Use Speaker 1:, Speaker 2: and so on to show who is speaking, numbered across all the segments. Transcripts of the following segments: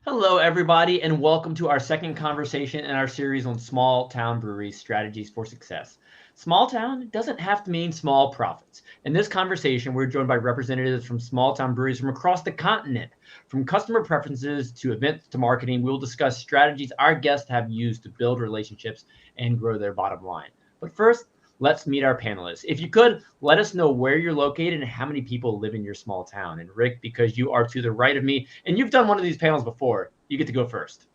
Speaker 1: Hello, everybody, and welcome to our second conversation in our series on small town breweries strategies for success. Small town doesn't have to mean small profits. In this conversation, we're joined by representatives from small town breweries from across the continent. From customer preferences to events to marketing, we'll discuss strategies our guests have used to build relationships and grow their bottom line. But first, let's meet our panelists. If you could, let us know where you're located and how many people live in your small town. And Rick, because you are to the right of me and you've done one of these panels before, you get to go first.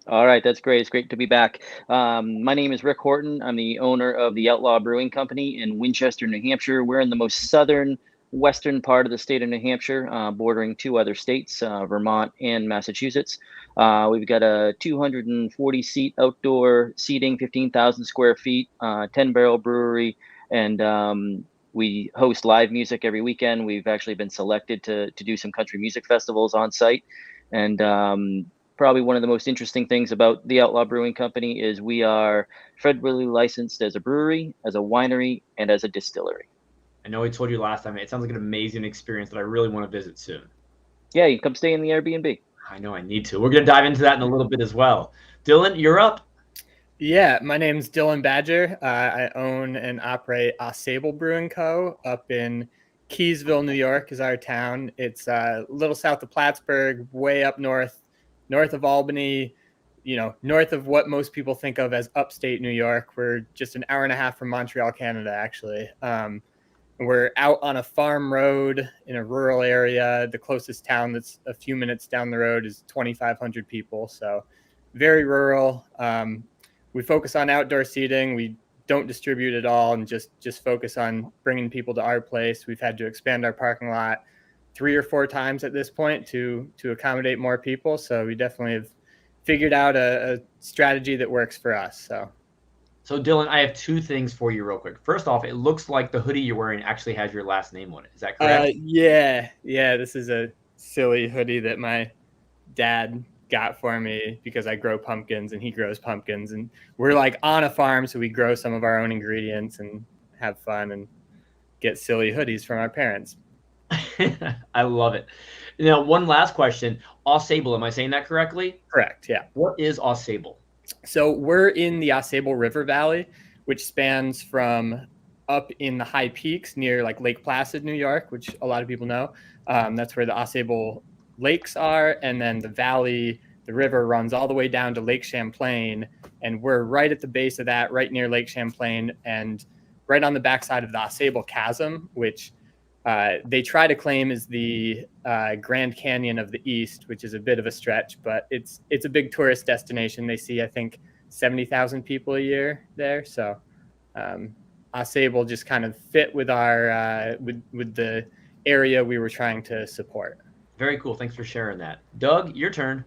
Speaker 2: All right, that's great. It's great to be back. My name is Rick Horton. I'm the owner of the Outlaw Brewing Company in Winchester, New Hampshire. We're in the most southern, western part of the state of New Hampshire, bordering two other states, Vermont and Massachusetts. We've got a 240-seat outdoor seating, 15,000 square feet, 10-barrel brewery, and we host live music every weekend. We've actually been selected to do some country music festivals on site. And probably one of the most interesting things about the Outlaw Brewing Company is we are federally licensed as a brewery, as a winery, and as a distillery.
Speaker 1: I know I told you last time, it sounds like an amazing experience that I really want to visit soon.
Speaker 2: Yeah, you can come stay in the Airbnb.
Speaker 1: I know I need to. We're going to dive into that in a little bit as well. Dylan, you're up.
Speaker 3: Yeah, my name's Dylan Badger. I own and operate Ausable Brewing Co. up in Keysville, New York is our town. It's a little south of Plattsburgh, way up north of Albany, north of what most people think of as upstate New York. We're just an hour and a half from Montreal, Canada, actually. We're out on a farm road in a rural area. The closest town that's a few minutes down the road is 2,500 people, so very rural. We focus on outdoor seating. We don't distribute at all and just focus on bringing people to our place. We've had to expand our parking lot 3 or 4 times at this point to accommodate more people. So we definitely have figured out a strategy that works for us.
Speaker 1: So, Dylan, I have 2 things for you real quick. First off, it looks like the hoodie you're wearing actually has your last name on it. Is that correct?
Speaker 3: Yeah. This is a silly hoodie that my dad got for me because I grow pumpkins and he grows pumpkins, and we're like on a farm, so we grow some of our own ingredients and have fun and get silly hoodies from our parents.
Speaker 1: I love it. Now, one last question. Ausable, am I saying that correctly?
Speaker 3: Correct, yeah.
Speaker 1: What is Ausable?
Speaker 3: So we're in the Ausable River Valley, which spans from up in the high peaks near like Lake Placid, New York, which a lot of people know. That's where the Ausable lakes are, and then the valley, the river runs all the way down to Lake Champlain, and we're right at the base of that, right near Lake Champlain, and right on the backside of the Ausable Chasm, which they try to claim is the Grand Canyon of the East, which is a bit of a stretch, but it's a big tourist destination. They see, I think, 70,000 people a year there, so Ausable just kind of fit with our with the area we were trying to support.
Speaker 1: Very cool. Thanks for sharing that. Doug, your turn.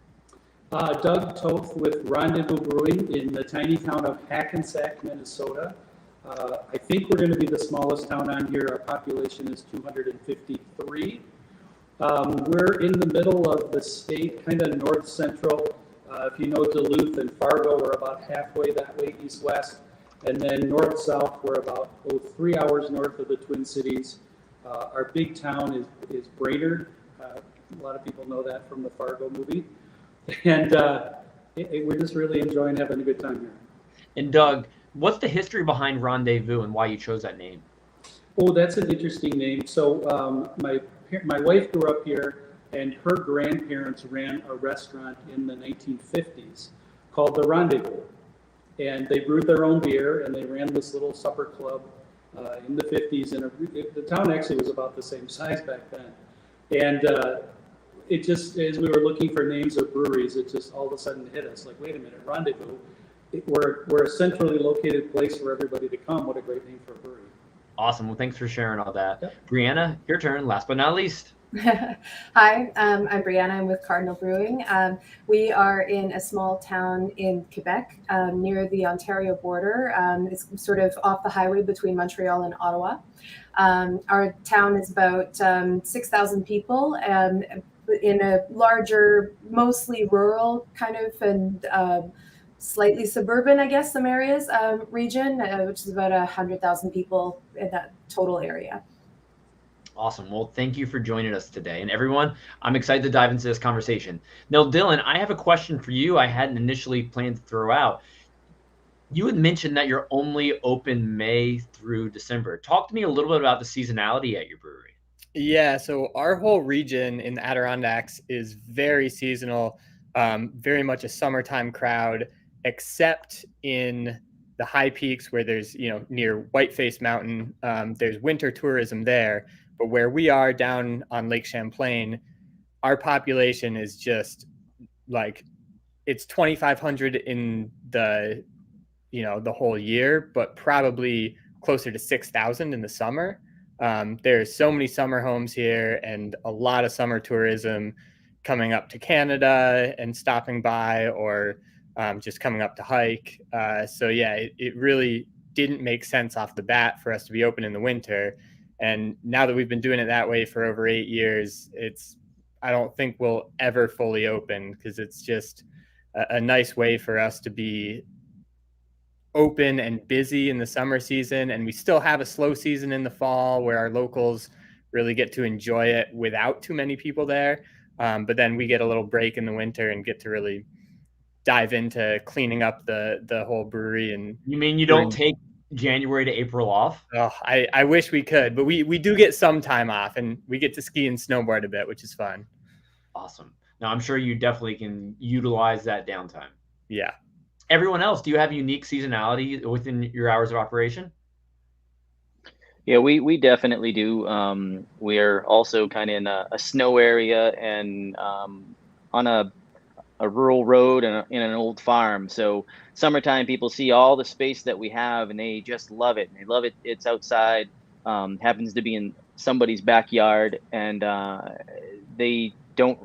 Speaker 4: Doug Toth with Rendezvous Brewing in the tiny town of Hackensack, Minnesota. I think we're going to be the smallest town on here. Our population is 253. We're in the middle of the state, kind of north central. If you know Duluth and Fargo, we're about halfway that way, east-west. And then north-south, we're about 3 hours north of the Twin Cities. Our big town is Brainerd. A lot of people know that from the Fargo movie. And we're just really enjoying having a good time here.
Speaker 1: And Doug, what's the history behind Rendezvous and why you chose that name?
Speaker 4: Oh, that's an interesting name. So my wife grew up here, and her grandparents ran a restaurant in the 1950s called the Rendezvous. And they brewed their own beer, and they ran this little supper club in the 50s. And the town actually was about the same size back then. And it just, as we were looking for names of breweries, it just all of a sudden hit us like, wait a minute, Rendezvous. We're a centrally located place for everybody to come. What a great name for a brewery.
Speaker 1: Awesome. Well, thanks for sharing all that.
Speaker 4: Yep.
Speaker 1: Briana, your turn. Last but not least.
Speaker 5: Hi, I'm Briana. I'm with Cardinal Brewing. We are in a small town in Quebec near the Ontario border. It's sort of off the highway between Montreal and Ottawa. Our town is about 6,000 people in a larger, mostly rural kind of and slightly suburban, I guess, some areas region, which is about 100,000 people in that total area.
Speaker 1: Awesome. Well, thank you for joining us today. And everyone, I'm excited to dive into this conversation. Now, Dylan, I have a question for you I hadn't initially planned to throw out. You had mentioned that you're only open May through December. Talk to me a little bit about the seasonality at your brewery.
Speaker 3: Yeah, so our whole region in the Adirondacks is very seasonal, very much a summertime crowd, except in the high peaks where there's, near Whiteface Mountain, there's winter tourism there. But where we are down on Lake Champlain, our population is just like, it's 2,500 in the whole year, but probably closer to 6,000 in the summer. There's so many summer homes here and a lot of summer tourism coming up to Canada and stopping by, or just coming up to hike. So yeah, it really didn't make sense off the bat for us to be open in the winter. And now that we've been doing it that way for over 8 years, I don't think we'll ever fully open, because it's just a nice way for us to be open and busy in the summer season, and we still have a slow season in the fall where our locals really get to enjoy it without too many people there, but then we get a little break in the winter and get to really dive into cleaning up the whole brewery. And
Speaker 1: you mean you don't take January to April off?
Speaker 3: Oh, I wish we could, but we do get some time off, and we get to ski and snowboard a bit, which is fun.
Speaker 1: Awesome. Now, I'm sure you definitely can utilize that downtime.
Speaker 3: Yeah.
Speaker 1: Everyone else, do you have unique seasonality within your hours of operation?
Speaker 2: Yeah, we definitely do. We are also kind of in a snow area and on a rural road and in an old farm. So summertime, people see all the space that we have and they just love it. They love it. It's outside, happens to be in somebody's backyard, and they don't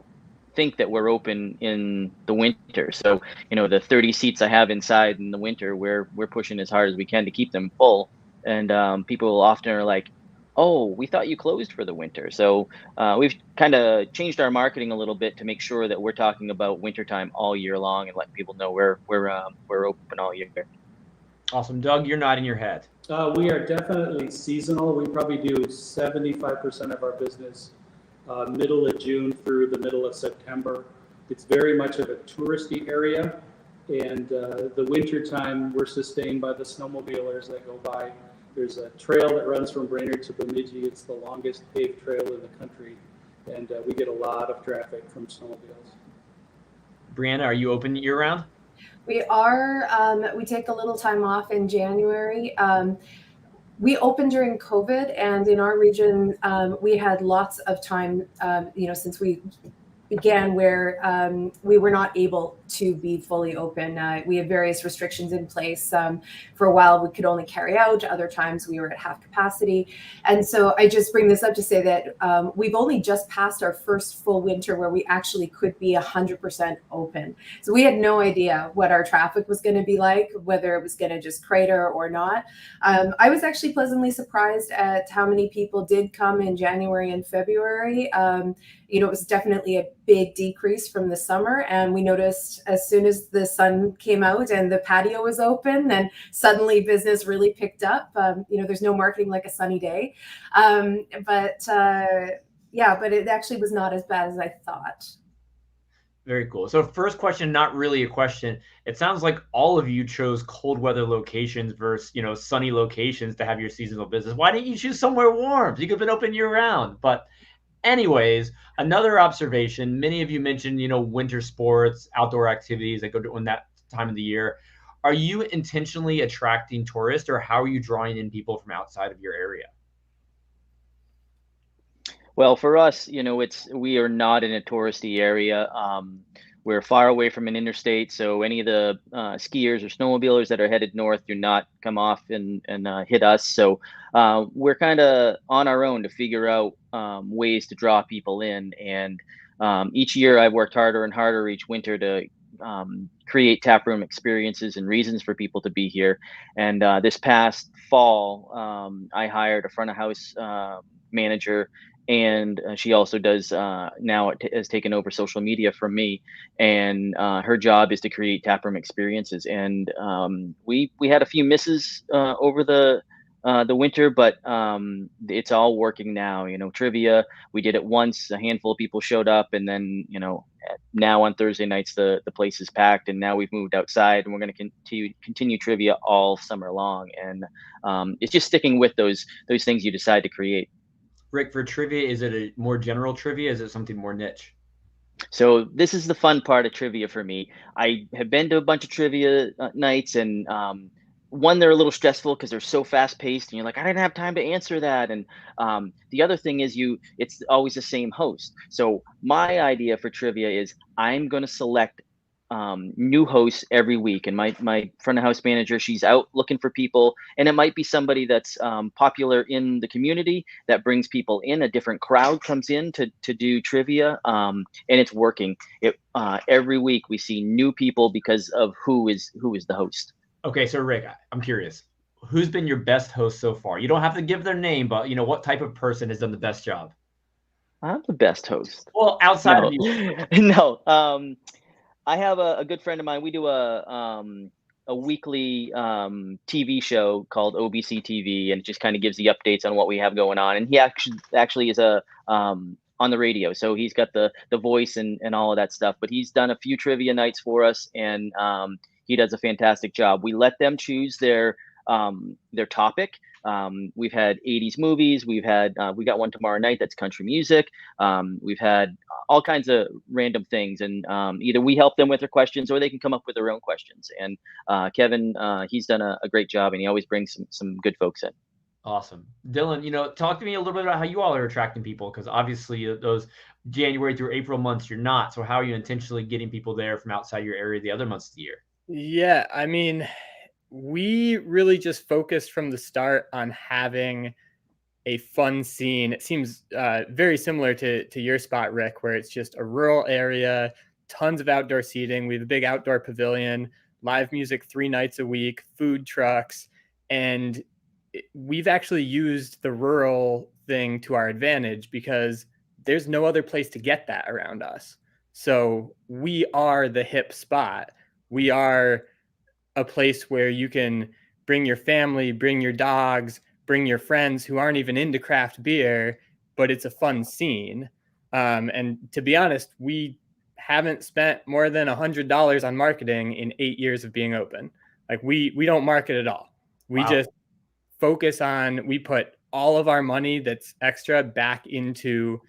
Speaker 2: think that we're open in the winter. So, the 30 seats I have inside in the winter, we're pushing as hard as we can to keep them full. And people often are like, "Oh, we thought you closed for the winter." So we've kind of changed our marketing a little bit to make sure that we're talking about wintertime all year long and letting people know we're open all year.
Speaker 1: Awesome. Doug, you're nodding your head.
Speaker 4: We are definitely seasonal. We probably do 75% of our business middle of June through the middle of September. It's very much of a touristy area, and the winter time we're sustained by the snowmobilers that go by. There's a trail that runs from Brainerd to Bemidji. It's the longest paved trail in the country, and we get a lot of traffic from snowmobiles.
Speaker 1: Briana, are you open year-round?
Speaker 5: We are. We take a little time off in January. We opened during COVID, and in our region, we had lots of time, since we began, where we were not able to be fully open. We had various restrictions in place. For a while, we could only carry out. Other times, we were at half capacity. And so I just bring this up to say that we've only just passed our first full winter where we actually could be 100% open. So we had no idea what our traffic was going to be like, whether it was going to just crater or not. I was actually pleasantly surprised at how many people did come in January and February. It was definitely a big decrease from the summer, and we noticed as soon as the sun came out and the patio was open, then suddenly business really picked up. There's no marketing like a sunny day, but it actually was not as bad as I thought.
Speaker 1: Very cool. So first question, not really a question. It sounds like all of you chose cold weather locations versus, sunny locations to have your seasonal business. Why didn't you choose somewhere warm? You could have been open year round. But anyways, another observation, many of you mentioned, winter sports, outdoor activities that go to in that time of the year. Are you intentionally attracting tourists, or how are you drawing in people from outside of your area?
Speaker 2: Well, for us, we are not in a touristy area. We're far away from an interstate, so any of the skiers or snowmobilers that are headed north do not come off and hit us. So we're kind of on our own to figure out ways to draw people in. And each year I've worked harder and harder each winter to create taproom experiences and reasons for people to be here. And this past fall, I hired a front of house manager, and she also does now has taken over social media from me, and her job is to create taproom experiences. And we had a few misses over the the winter, but it's all working now. Trivia, we did it once, a handful of people showed up, and then now on Thursday nights the place is packed, and now we've moved outside, and we're going to continue trivia all summer long. And it's just sticking with those things you decide to create.
Speaker 1: Rick, for trivia, is it a more general trivia? Is it something more niche?
Speaker 2: So this is the fun part of trivia for me. I have been to a bunch of trivia nights, and one, they're a little stressful because they're so fast paced, and you're like, I didn't have time to answer that. And the other thing is it's always the same host. So my idea for trivia is I'm going to select new hosts every week, and my front of house manager, she's out looking for people, and it might be somebody that's popular in the community that brings people in. A different crowd comes in to do trivia, and it's working. Every week we see new people because of who is the host.
Speaker 1: Okay, so Rick, I'm curious, who's been your best host so far? You don't have to give their name, but what type of person has done the best job?
Speaker 2: I'm the best host.
Speaker 1: Well, outside of you.
Speaker 2: No. I have a good friend of mine. We do a weekly TV show called OBC TV, and it just kind of gives the updates on what we have going on. And he actually is on the radio, so he's got the voice and all of that stuff. But he's done a few trivia nights for us, and he does a fantastic job. We let them choose their topic. We've had 80s movies. We got one tomorrow night that's country music. We've had all kinds of random things, and either we help them with their questions or they can come up with their own questions. And Kevin, he's done a great job, and he always brings some good folks in.
Speaker 1: Awesome. Dylan, talk to me a little bit about how you all are attracting people, because obviously those January through April months you're not. So how are you intentionally getting people there from outside your area the other months of the year?
Speaker 3: Yeah, I mean, we really just focused from the start on having a fun scene. It seems very similar to your spot, Rick, where it's just a rural area, tons of outdoor seating. We have a big outdoor pavilion, live music 3 nights a week, food trucks, and we've actually used the rural thing to our advantage because there's no other place to get that around us. So we are the hip spot. We are a place where you can bring your family, bring your dogs, bring your friends who aren't even into craft beer, but it's a fun scene. And to be honest, we haven't spent more than $100 on marketing in 8 years of being open. Like we don't market at all. We just focus on, we put all of our money that's extra back into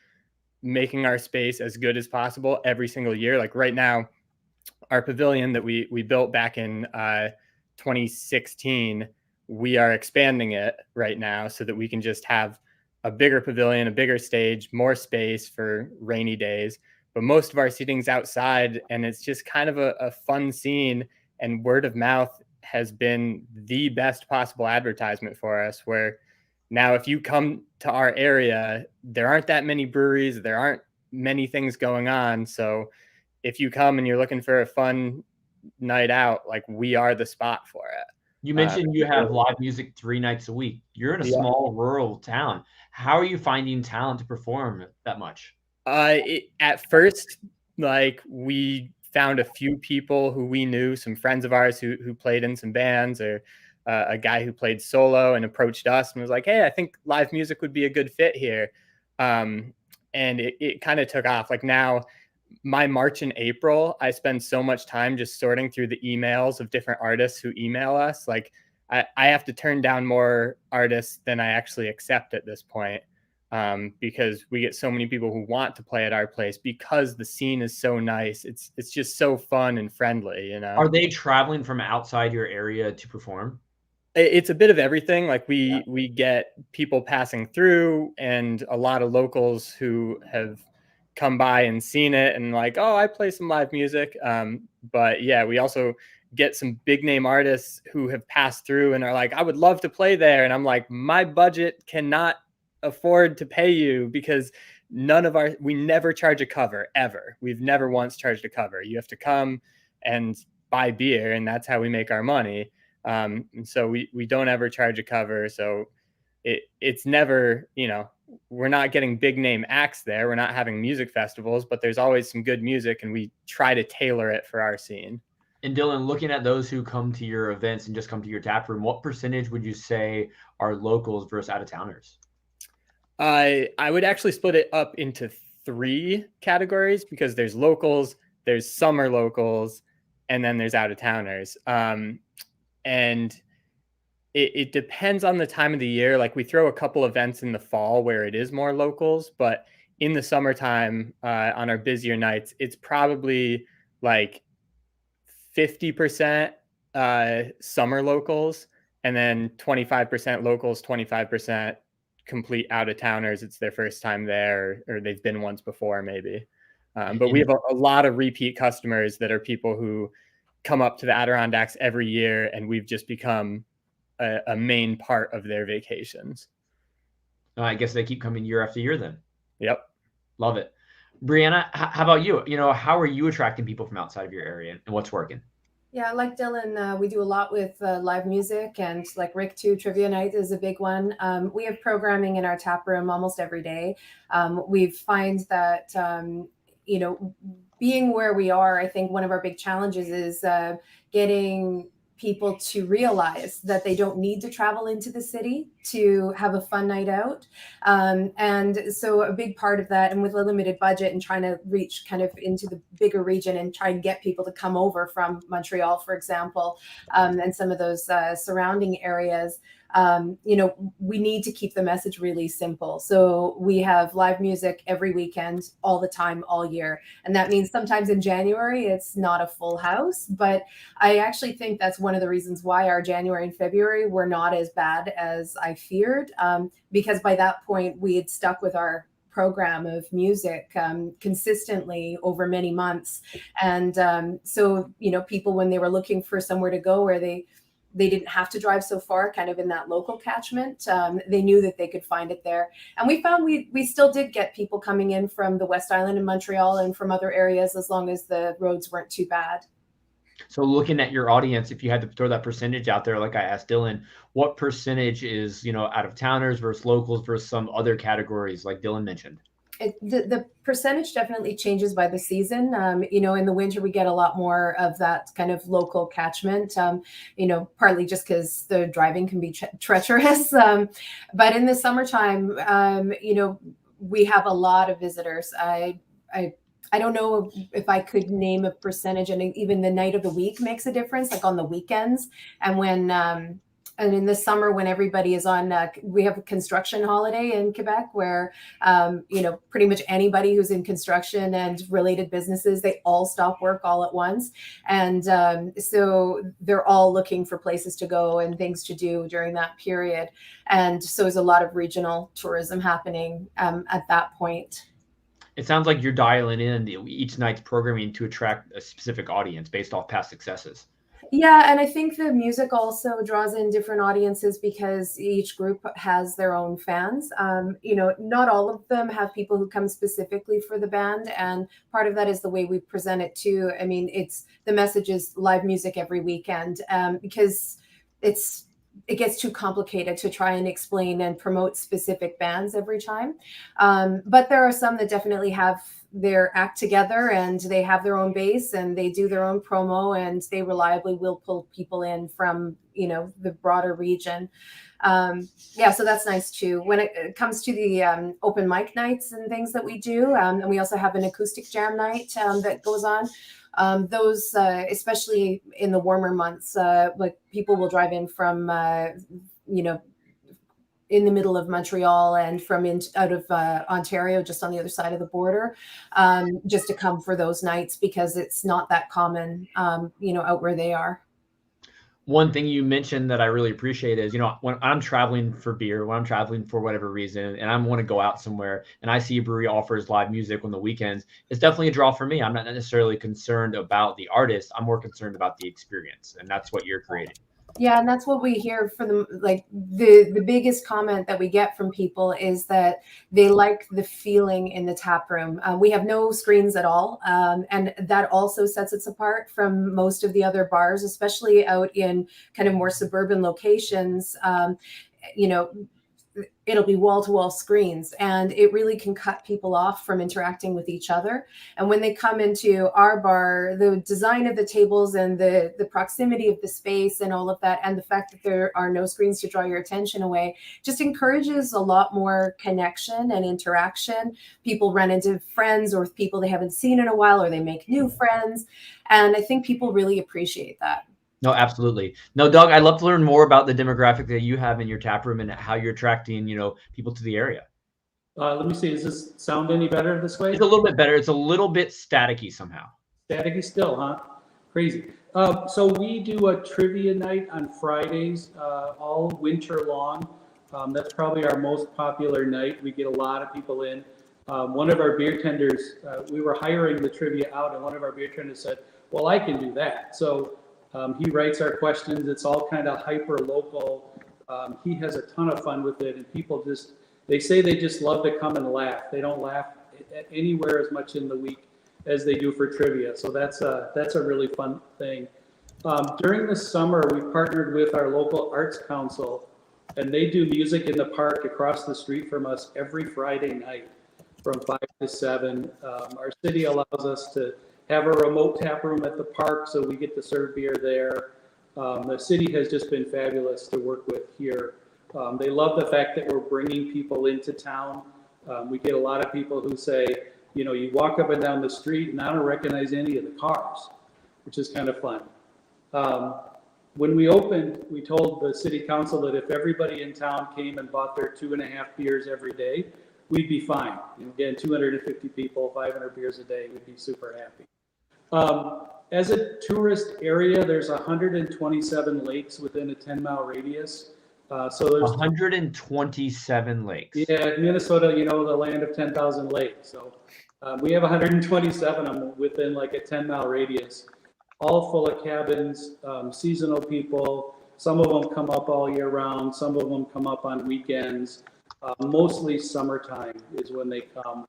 Speaker 3: making our space as good as possible every single year. Like right now, our pavilion that we built back in 2016, we are expanding it right now so that we can just have a bigger pavilion, a bigger stage, more space for rainy days. But most of our seating's outside, and it's just kind of a fun scene, and word of mouth has been the best possible advertisement for us, where now if you come to our area, there aren't that many breweries, there aren't many things going on. So if you come and you're looking for a fun night out, like we are the spot for it.
Speaker 1: You mentioned you have live music 3 nights a week. You're in a small rural town. How are you finding talent to perform that much?
Speaker 3: At first, like we found a few people who we knew, some friends of ours who played in some bands, or a guy who played solo and approached us and was like, hey, I think live music would be a good fit here. And it kind of took off. Like now, my March and April, I spend so much time just sorting through the emails of different artists who email us. Like I have to turn down more artists than I actually accept at this point, because we get so many people who want to play at our place because the scene is so nice. It's just so fun and friendly,
Speaker 1: Are they traveling from outside your area to perform?
Speaker 3: It's a bit of everything. Like we get people passing through, and a lot of locals who have come by and seen it and like, oh, I play some live music. But yeah, we also get some big name artists who have passed through and are like, I would love to play there. And I'm like, my budget cannot afford to pay you, because we never charge a cover ever. We've never once charged a cover. You have to come and buy beer, and that's how we make our money. And so we don't ever charge a cover. So it's never, we're not getting big name acts there. We're not having music festivals, but there's always some good music, and we try to tailor it for our scene.
Speaker 1: And Dylan, looking at those who come to your events and just come to your tap room, what percentage would you say are locals versus out of towners?
Speaker 3: I would actually split it up into 3 categories, because there's locals, there's summer locals, and then there's out of towners. And it depends on the time of the year. Like, we throw a couple events in the fall where it is more locals, but in the summertime, on our busier nights, it's probably like 50% summer locals, and then 25% locals, 25% complete out of towners. It's their first time there, or they've been once before maybe. But we have a lot of repeat customers that are people who come up to the Adirondacks every year, and we've just become a main part of their vacations.
Speaker 1: I guess they keep coming year after year then.
Speaker 3: Yep.
Speaker 1: Love it. Briana, how about you? How are you attracting people from outside of your area, and what's working?
Speaker 5: Yeah, like Dylan, we do a lot with live music, and like Rick too, trivia night is a big one. We have programming in our tap room almost every day. We find that, being where we are, I think one of our big challenges is getting people to realize that they don't need to travel into the city to have a fun night out. And so a big part of that, and with a limited budget and trying to reach kind of into the bigger region and try and get people to come over from Montreal, for example, and some of those surrounding areas, we need to keep the message really simple. So we have live music every weekend, all the time, all year. And that means sometimes in January, it's not a full house, but I actually think that's one of the reasons why our January and February were not as bad as I feared, because by that point we had stuck with our program of music consistently over many months. And so, people, when they were looking for somewhere to go where they didn't have to drive so far, kind of in that local catchment, they knew that they could find it there. And we found we still did get people coming in from the West Island and Montreal and from other areas, as long as the roads weren't too bad.
Speaker 1: So looking at your audience, if you had to throw that percentage out there, like I asked Dylan, what percentage is, out of towners versus locals versus some other categories like Dylan mentioned?
Speaker 5: The percentage definitely changes by the season. In the winter, we get a lot more of that kind of local catchment, partly just because the driving can be treacherous. But in the summertime, we have a lot of visitors. I don't know if I could name a percentage, and even the night of the week makes a difference, like on the weekends. And and in the summer, when everybody is on, we have a construction holiday in Quebec where, pretty much anybody who's in construction and related businesses, they all stop work all at once. And so they're all looking for places to go and things to do during that period. And so there's a lot of regional tourism happening at that point.
Speaker 1: It sounds like you're dialing in each night's programming to attract a specific audience based off past successes.
Speaker 5: Yeah, and I think the music also draws in different audiences because each group has their own fans. Not all of them have people who come specifically for the band, and part of that is the way we present it too. I mean, the message is live music every weekend, because it gets too complicated to try and explain and promote specific bands every time. But there are some that definitely have their act together and they have their own base and they do their own promo and they reliably will pull people in from, the broader region. So that's nice too. When it comes to the open mic nights and things that we do, and we also have an acoustic jam night that goes on. Those, especially in the warmer months, like people will drive in from, in the middle of Montreal and from out of Ontario, just on the other side of the border, just to come for those nights because it's not that common, out where they are.
Speaker 1: One thing you mentioned that I really appreciate is, when I'm traveling for beer, when I'm traveling for whatever reason, and I want to go out somewhere and I see a brewery offers live music on the weekends, it's definitely a draw for me. I'm not necessarily concerned about the artist. I'm more concerned about the experience, and that's what you're creating.
Speaker 5: Yeah, and that's what we hear for the biggest comment that we get from people is that they like the feeling in the tap room. We have no screens at all, and that also sets us apart from most of the other bars, especially out in kind of more suburban locations. it'll be wall-to-wall screens, and it really can cut people off from interacting with each other. And when they come into our bar, the design of the tables and the proximity of the space and all of that, and the fact that there are no screens to draw your attention away, just encourages a lot more connection and interaction. People run into friends or people they haven't seen in a while, or they make new friends. And I think people really appreciate that.
Speaker 1: No, absolutely. No, Doug, I'd love to learn more about the demographic that you have in your tap room and how you're attracting, people to the area.
Speaker 4: Let me see. Does this sound any better this way?
Speaker 1: It's a little bit better. It's a little bit staticky somehow.
Speaker 4: Staticky still, huh? Crazy. So we do a trivia night on Fridays all winter long. That's probably our most popular night. We get a lot of people in. One of our beer tenders, we were hiring the trivia out, and one of our beer tenders said, well, I can do that. So he writes our questions. It's all kind of hyper local. He has a ton of fun with it, and people they say they just love to come and laugh. They don't laugh anywhere as much in the week as they do for trivia. So that's a really fun thing. During the summer, we partnered with our local arts council, and they do music in the park across the street from us every Friday night from 5 to 7. Our city allows us to have a remote tap room at the park, so we get to serve beer there. The city has just been fabulous to work with here. They love the fact that we're bringing people into town. We get a lot of people who say, you walk up and down the street and I don't recognize any of the cars, which is kind of fun. When we opened, we told the city council that if everybody in town came and bought their 2.5 beers every day, we'd be fine. Again, 250 people, 500 beers a day, we'd be super happy. As a tourist area, there's 127 lakes within a 10-mile radius. So there's
Speaker 1: 127 lakes.
Speaker 4: Yeah, Minnesota, the land of 10,000 lakes. So we have 127 of them within like a 10-mile radius, all full of cabins, seasonal people. Some of them come up all year round. Some of them come up on weekends. Mostly summertime is when they come.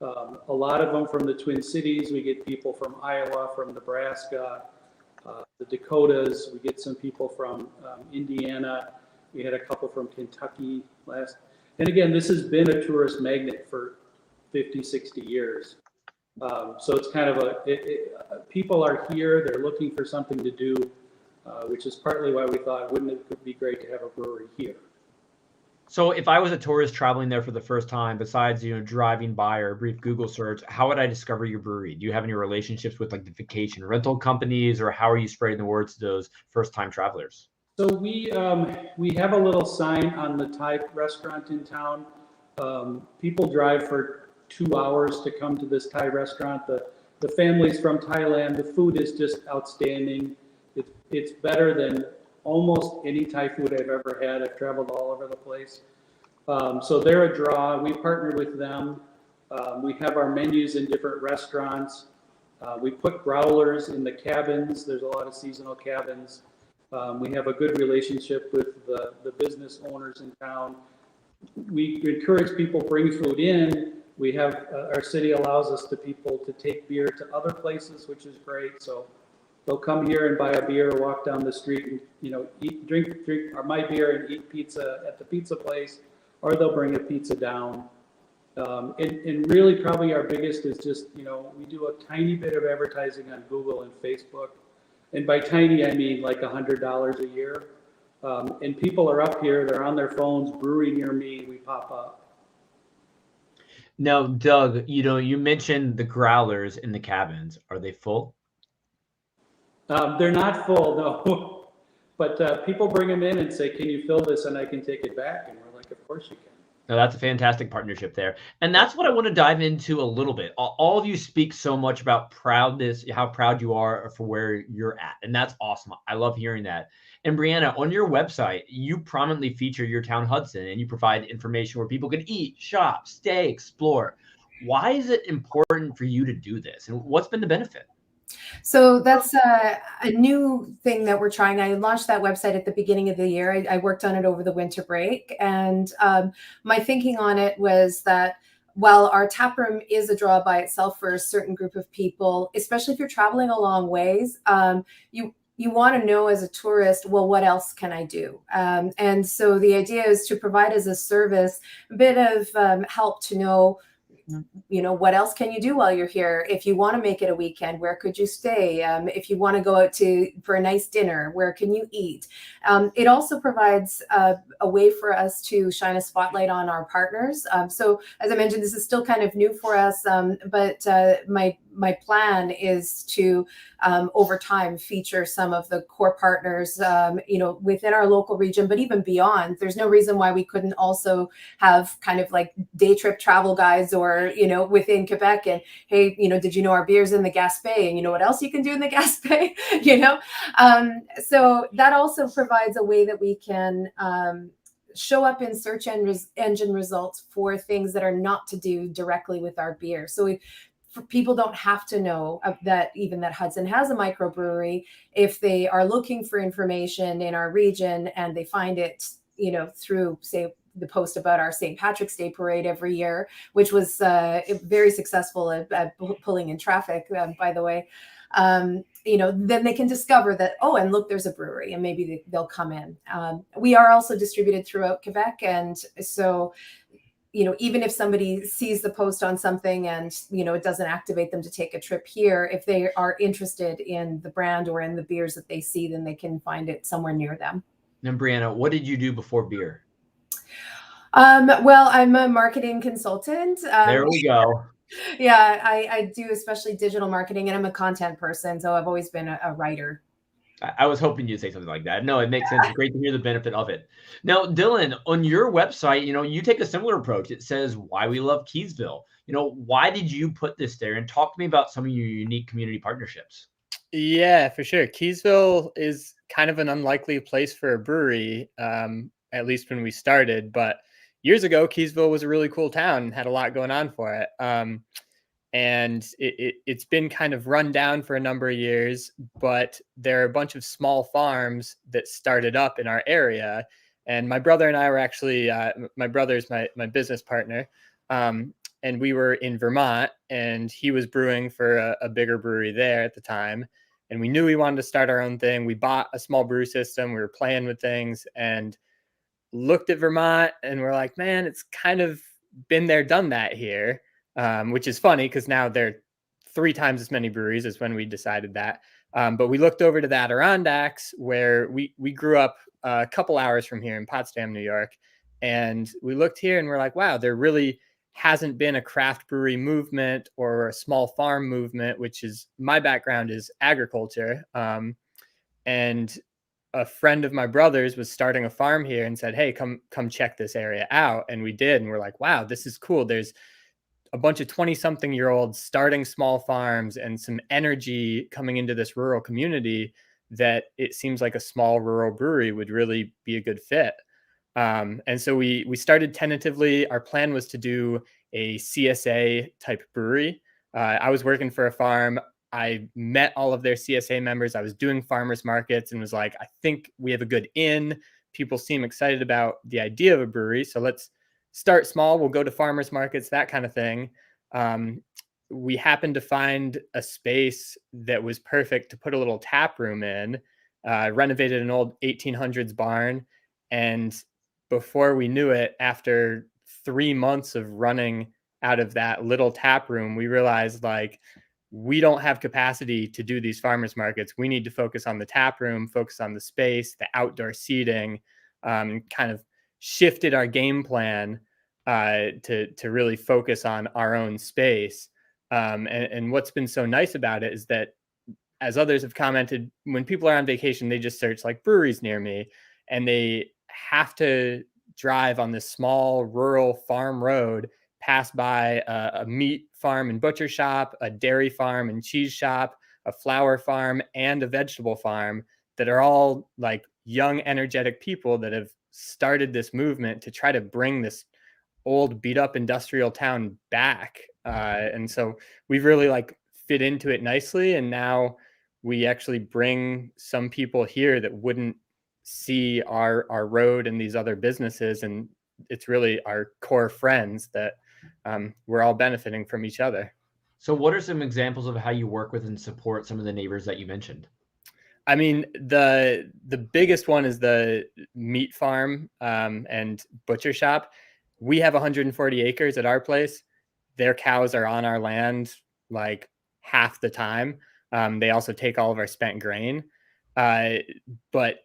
Speaker 4: A lot of them from the Twin Cities. We get people from Iowa, from Nebraska, the Dakotas. We get some people from Indiana. We had a couple from Kentucky last. And again, this has been a tourist magnet for 50, 60 years. So it's kind of people are here, they're looking for something to do, which is partly why we thought, wouldn't it be great to have a brewery here?
Speaker 1: So if I was a tourist traveling there for the first time, besides, driving by or a brief Google search, how would I discover your brewery? Do you have any relationships with like the vacation rental companies, or how are you spreading the word to those first-time travelers?
Speaker 4: So we have a little sign on the Thai restaurant in town. People drive for 2 hours to come to this Thai restaurant. The family's from Thailand. The food is just outstanding. It's better than almost any Thai food I've ever had. I've traveled all over the place. So they're a draw. We partner with them. We have our menus in different restaurants. We put growlers in the cabins. There's a lot of seasonal cabins. We have a good relationship with the business owners in town. We encourage people bring food in. We have our city allows us people to take beer to other places, which is great. So they'll come here and buy a beer, walk down the street, and drink my beer and eat pizza at the pizza place, or they'll bring a pizza down. And really, probably our biggest is just we do a tiny bit of advertising on Google and Facebook. And by tiny, I mean like $100 a year. And people are up here, they're on their phones, brewery near me, we pop up.
Speaker 1: Now, Doug, you mentioned the growlers in the cabins. Are they full?
Speaker 4: They're not full, no. But people bring them in and say, can you fill this and I can take it back? And we're like, of course you can.
Speaker 1: No, that's a fantastic partnership there. And that's what I want to dive into a little bit. All of you speak so much about proudness, how proud you are for where you're at. And that's awesome. I love hearing that. And Briana, on your website, you prominently feature your town Hudson, and you provide information where people can eat, shop, stay, explore. Why is it important for you to do this? And what's been the benefit?
Speaker 5: So that's a new thing that we're trying. I launched that website at the beginning of the year. I worked on it over the winter break. And my thinking on it was that while our tap room is a draw by itself for a certain group of people, especially if you're traveling a long ways, you want to know as a tourist, well, what else can I do? And so the idea is to provide as a service a bit of help to know, what else can you do while you're here? If you want to make it a weekend, where could you stay? If you want to go out for a nice dinner, where can you eat? It also provides a way for us to shine a spotlight on our partners. So as I mentioned, this is still kind of new for us, but my plan is to over time feature some of the core partners, within our local region, but even beyond. There's no reason why we couldn't also have kind of like day trip travel guides, or within Quebec, and hey, did you know our beer's in the Gaspé, and you know what else you can do in the Gaspé? So that also provides a way that we can show up in search engine results for things that are not to do directly with our beer. So people don't have to know that Hudson has a microbrewery. If they are looking for information in our region and they find it, through, say, the post about our St. Patrick's Day parade every year, which was very successful at pulling in traffic, by the way, then they can discover that, oh, and look, there's a brewery, and maybe they'll come in. We are also distributed throughout Quebec. And so, even if somebody sees the post on something and, it doesn't activate them to take a trip here, if they are interested in the brand or in the beers that they see, then they can find it somewhere near them.
Speaker 1: And Briana, what did you do before beer?
Speaker 5: Well, I'm a marketing consultant.
Speaker 1: There we go.
Speaker 5: Yeah, I do especially digital marketing, and I'm a content person. So I've always been a writer.
Speaker 1: I was hoping you'd say something like that. No, it makes sense. It's great to hear the benefit of it. Now, Dylan, on your website, you take a similar approach. It says why we love Keysville. Why did you put this there? And talk to me about some of your unique community partnerships.
Speaker 3: Yeah, for sure. Keysville is kind of an unlikely place for a brewery, at least when we started. But years ago, Keysville was a really cool town and had a lot going on for it. And it's been kind of run down for a number of years, but there are a bunch of small farms that started up in our area. And my brother and I were actually, my brother's my business partner, and we were in Vermont, and he was brewing for a bigger brewery there at the time. And we knew we wanted to start our own thing. We bought a small brew system. We were playing with things and looked at Vermont, and we're like, man, it's kind of been there, done that here. Which is funny because now there are 3 times as many breweries as when we decided that. But we looked over to the Adirondacks, where we grew up a couple hours from here in Potsdam, New York. And we looked here and we're like, wow, there really hasn't been a craft brewery movement or a small farm movement, which is, my background is agriculture. And a friend of my brother's was starting a farm here and said, hey, come check this area out. And we did. And we're like, wow, this is cool. There's a bunch of 20-something-year-olds starting small farms and some energy coming into this rural community that it seems like a small rural brewery would really be a good fit. And so we started tentatively. Our plan was to do a CSA type brewery. I was working for a farm. I met all of their CSA members. I was doing farmers markets and was like, I think we have a good in. People seem excited about the idea of a brewery. So let's start small. We'll go to farmers markets, that kind of thing. We happened to find a space that was perfect to put a little tap room in, renovated an old 1800s barn. And before we knew it, after 3 months of running out of that little tap room, we realized like, we don't have capacity to do these farmers markets. We need to focus on the tap room, focus on the space, the outdoor seating, kind of shifted our game plan to really focus on our own space. And what's been so nice about it is that, as others have commented, when people are on vacation, they just search like breweries near me, and they have to drive on this small rural farm road, pass by a meat farm and butcher shop, a dairy farm and cheese shop, a flower farm, and a vegetable farm that are all like young, energetic people that have started this movement to try to bring this old beat up industrial town back. And so we've really like fit into it nicely. And now we actually bring some people here that wouldn't see our road and these other businesses. And it's really our core friends that we're all benefiting from each other.
Speaker 1: So what are some examples of how you work with and support some of the neighbors that you mentioned?
Speaker 3: I mean, the biggest one is the meat farm and butcher shop. We have 140 acres at our place. Their cows are on our land like half the time. They also take all of our spent grain. But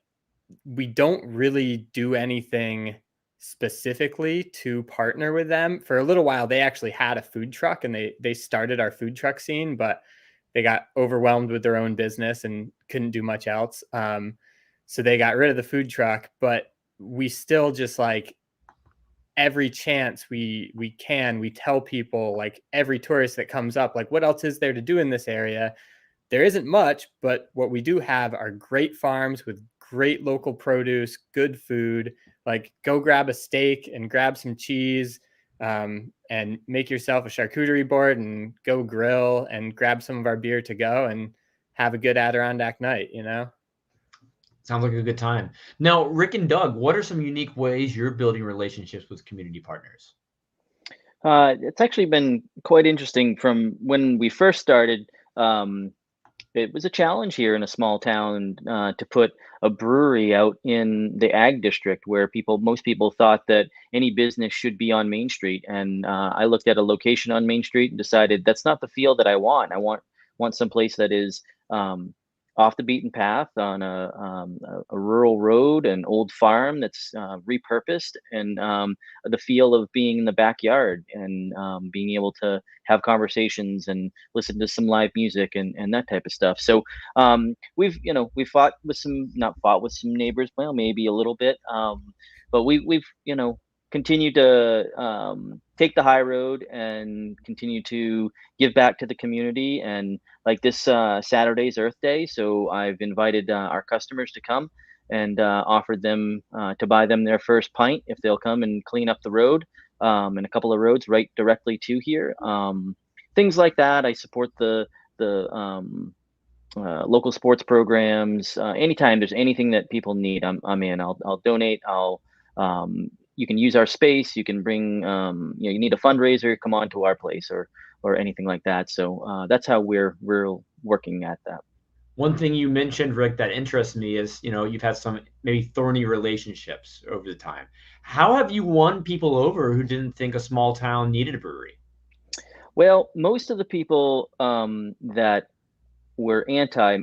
Speaker 3: we don't really do anything specifically to partner with them. For a little while, they actually had a food truck and they started our food truck scene, but they got overwhelmed with their own business and couldn't do much else. So they got rid of the food truck, but we still just like every chance we tell people, like every tourist that comes up, like what else is there to do in this area? There isn't much, but what we do have are great farms with great local produce, good food. Like go grab a steak and grab some cheese and make yourself a charcuterie board and go grill and grab some of our beer to go and have a good Adirondack night, you know?
Speaker 1: Sounds like a good time. Now, Rick and Doug, what are some unique ways you're building relationships with community partners?
Speaker 2: It's actually been quite interesting from when we first started. It was a challenge here in a small town to put a brewery out in the ag district where most people thought that any business should be on Main Street. And I looked at a location on Main Street and decided that's not the feel that I want. I want some place that is off the beaten path on a rural road, an old farm that's repurposed, and the feel of being in the backyard and being able to have conversations and listen to some live music and that type of stuff. So we've not fought with some neighbors, well, maybe a little bit, but we've continue to take the high road and continue to give back to the community. And like this Saturday's Earth Day, so I've invited our customers to come and offered them to buy them their first pint if they'll come and clean up the road and a couple of roads right directly to here. Things like that. I support the local sports programs. Anytime there's anything that people need, I'm in. I'll donate. You can use our space. You can bring, you need a fundraiser, come on to our place or anything like that. So that's how we're working at that.
Speaker 1: One thing you mentioned, Rick, that interests me is, you've had some maybe thorny relationships over the time. How have you won people over who didn't think a small town needed a brewery?
Speaker 2: Well, most of the people that were anti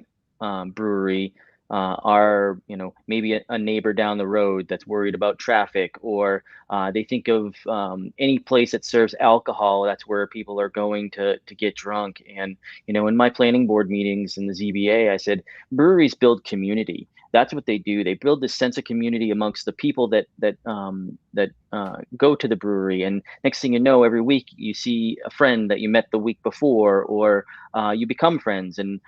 Speaker 2: brewery are, maybe a neighbor down the road that's worried about traffic, or they think of any place that serves alcohol. That's where people are going to get drunk. And, in my planning board meetings in the ZBA, I said, breweries build community. That's what they do. They build this sense of community amongst the people that go to the brewery. And next thing you know, every week you see a friend that you met the week before, or you become friends. And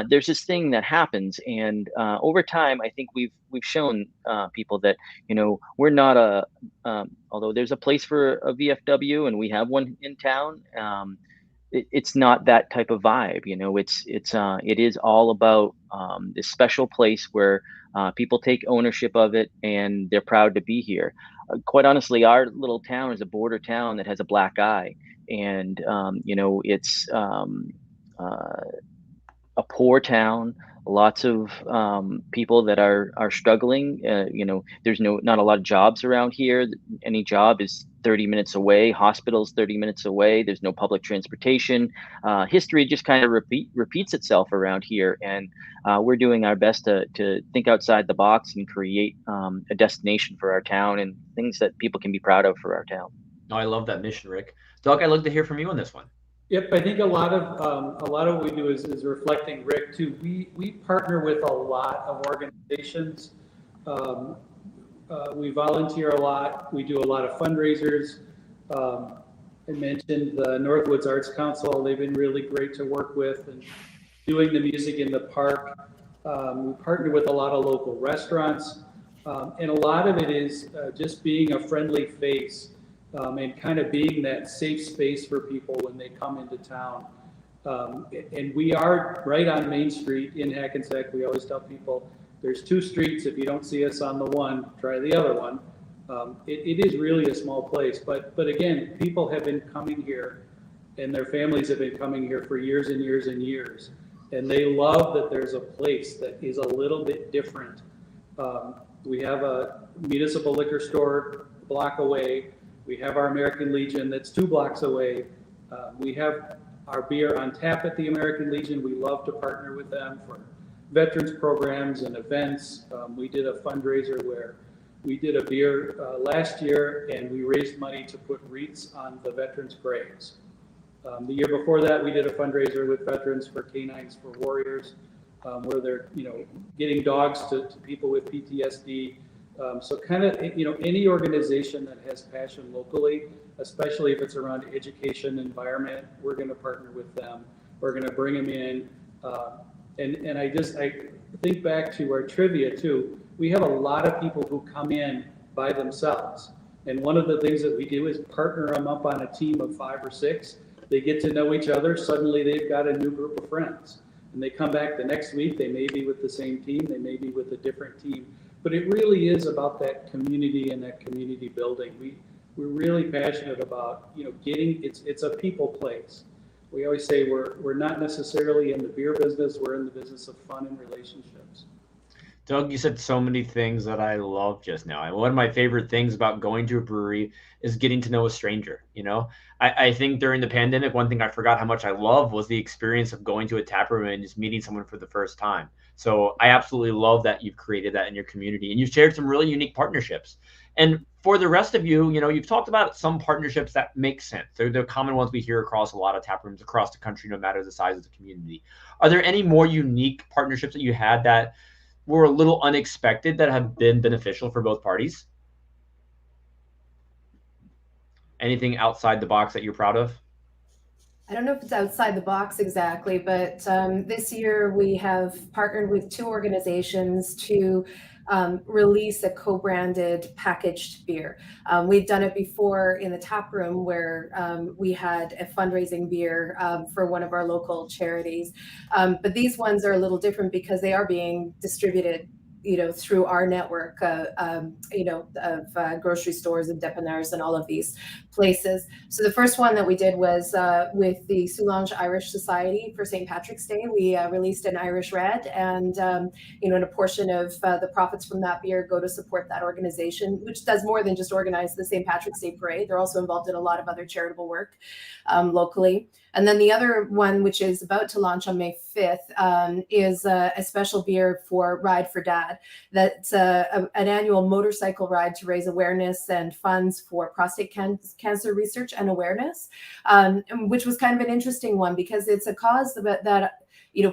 Speaker 2: there's this thing that happens. And over time, I think we've shown people that we're not although there's a place for a VFW and we have one in town. It's not that type of vibe, it is all about this special place where people take ownership of it and they're proud to be here. Quite honestly, our little town is a border town that has a black eye, and it's a poor town. Lots of people that are struggling. There's not a lot of jobs around here. Any job is 30 minutes away. Hospitals 30 minutes away. There's no public transportation. History just kind of repeats itself around here, and we're doing our best to think outside the box and create a destination for our town and things that people can be proud of for our town.
Speaker 1: Oh, I love that mission, Rick. Doug, I'd love to hear from you on this one.
Speaker 4: Yep, I think a lot of what we do is reflecting Rick too. We partner with a lot of organizations. We volunteer a lot. We do a lot of fundraisers. I mentioned the Northwoods Arts Council. They've been really great to work with, and doing the music in the park. We partner with a lot of local restaurants, and a lot of it is just being a friendly face. And kind of being that safe space for people when they come into town. And we are right on Main Street in Hackensack. We always tell people there's two streets. If you don't see us on the one, try the other one. It is really a small place. But again, people have been coming here and their families have been coming here for years and years and years. And they love that there's a place that is a little bit different. We have a municipal liquor store a block away. We have our American Legion that's 2 blocks away. We have our beer on tap at the American Legion. We love to partner with them for veterans programs and events. We did a fundraiser where we did a beer last year, and we raised money to put wreaths on the veterans' graves. The year before that, we did a fundraiser with Veterans for Canines for Warriors, where they're getting dogs to people with PTSD. So kind of any organization that has passion locally, especially if it's around education, environment, we're going to partner with them. We're going to bring them in. And I think back to our trivia too. We have a lot of people who come in by themselves. And one of the things that we do is partner them up on a team of 5 or 6. They get to know each other. Suddenly they've got a new group of friends. And they come back the next week. They may be with the same team. They may be with a different team. But it really is about that community and that community building. We're really passionate about it's a people place. We always say we're not necessarily in the beer business. We're in the business of fun and relationships.
Speaker 1: Doug, you said so many things that I love just now. And one of my favorite things about going to a brewery is getting to know a stranger. I think during the pandemic, one thing I forgot how much I love was the experience of going to a tap room and just meeting someone for the first time. So I absolutely love that you've created that in your community, and you've shared some really unique partnerships. And for the rest of you, you've talked about some partnerships that make sense. They're the common ones we hear across a lot of tap rooms across the country, no matter the size of the community. Are there any more unique partnerships that you had that were a little unexpected that have been beneficial for both parties? Anything outside the box that you're proud of?
Speaker 5: I don't know if it's outside the box exactly, but this year we have partnered with 2 organizations to release a co-branded packaged beer. We've done it before in the tap room where we had a fundraising beer for one of our local charities. But these ones are a little different because they are being distributed through our network, of grocery stores and dépanneurs and all of these places. So the first one that we did was with the Soulange Irish Society for St. Patrick's Day. We released an Irish Red, and and a portion of the profits from that beer go to support that organization, which does more than just organize the St. Patrick's Day parade. They're also involved in a lot of other charitable work locally. And then the other one, which is about to launch on May 5th, is a special beer for Ride for Dad. That's an annual motorcycle ride to raise awareness and funds for prostate cancer research and awareness, which was kind of an interesting one because it's a cause that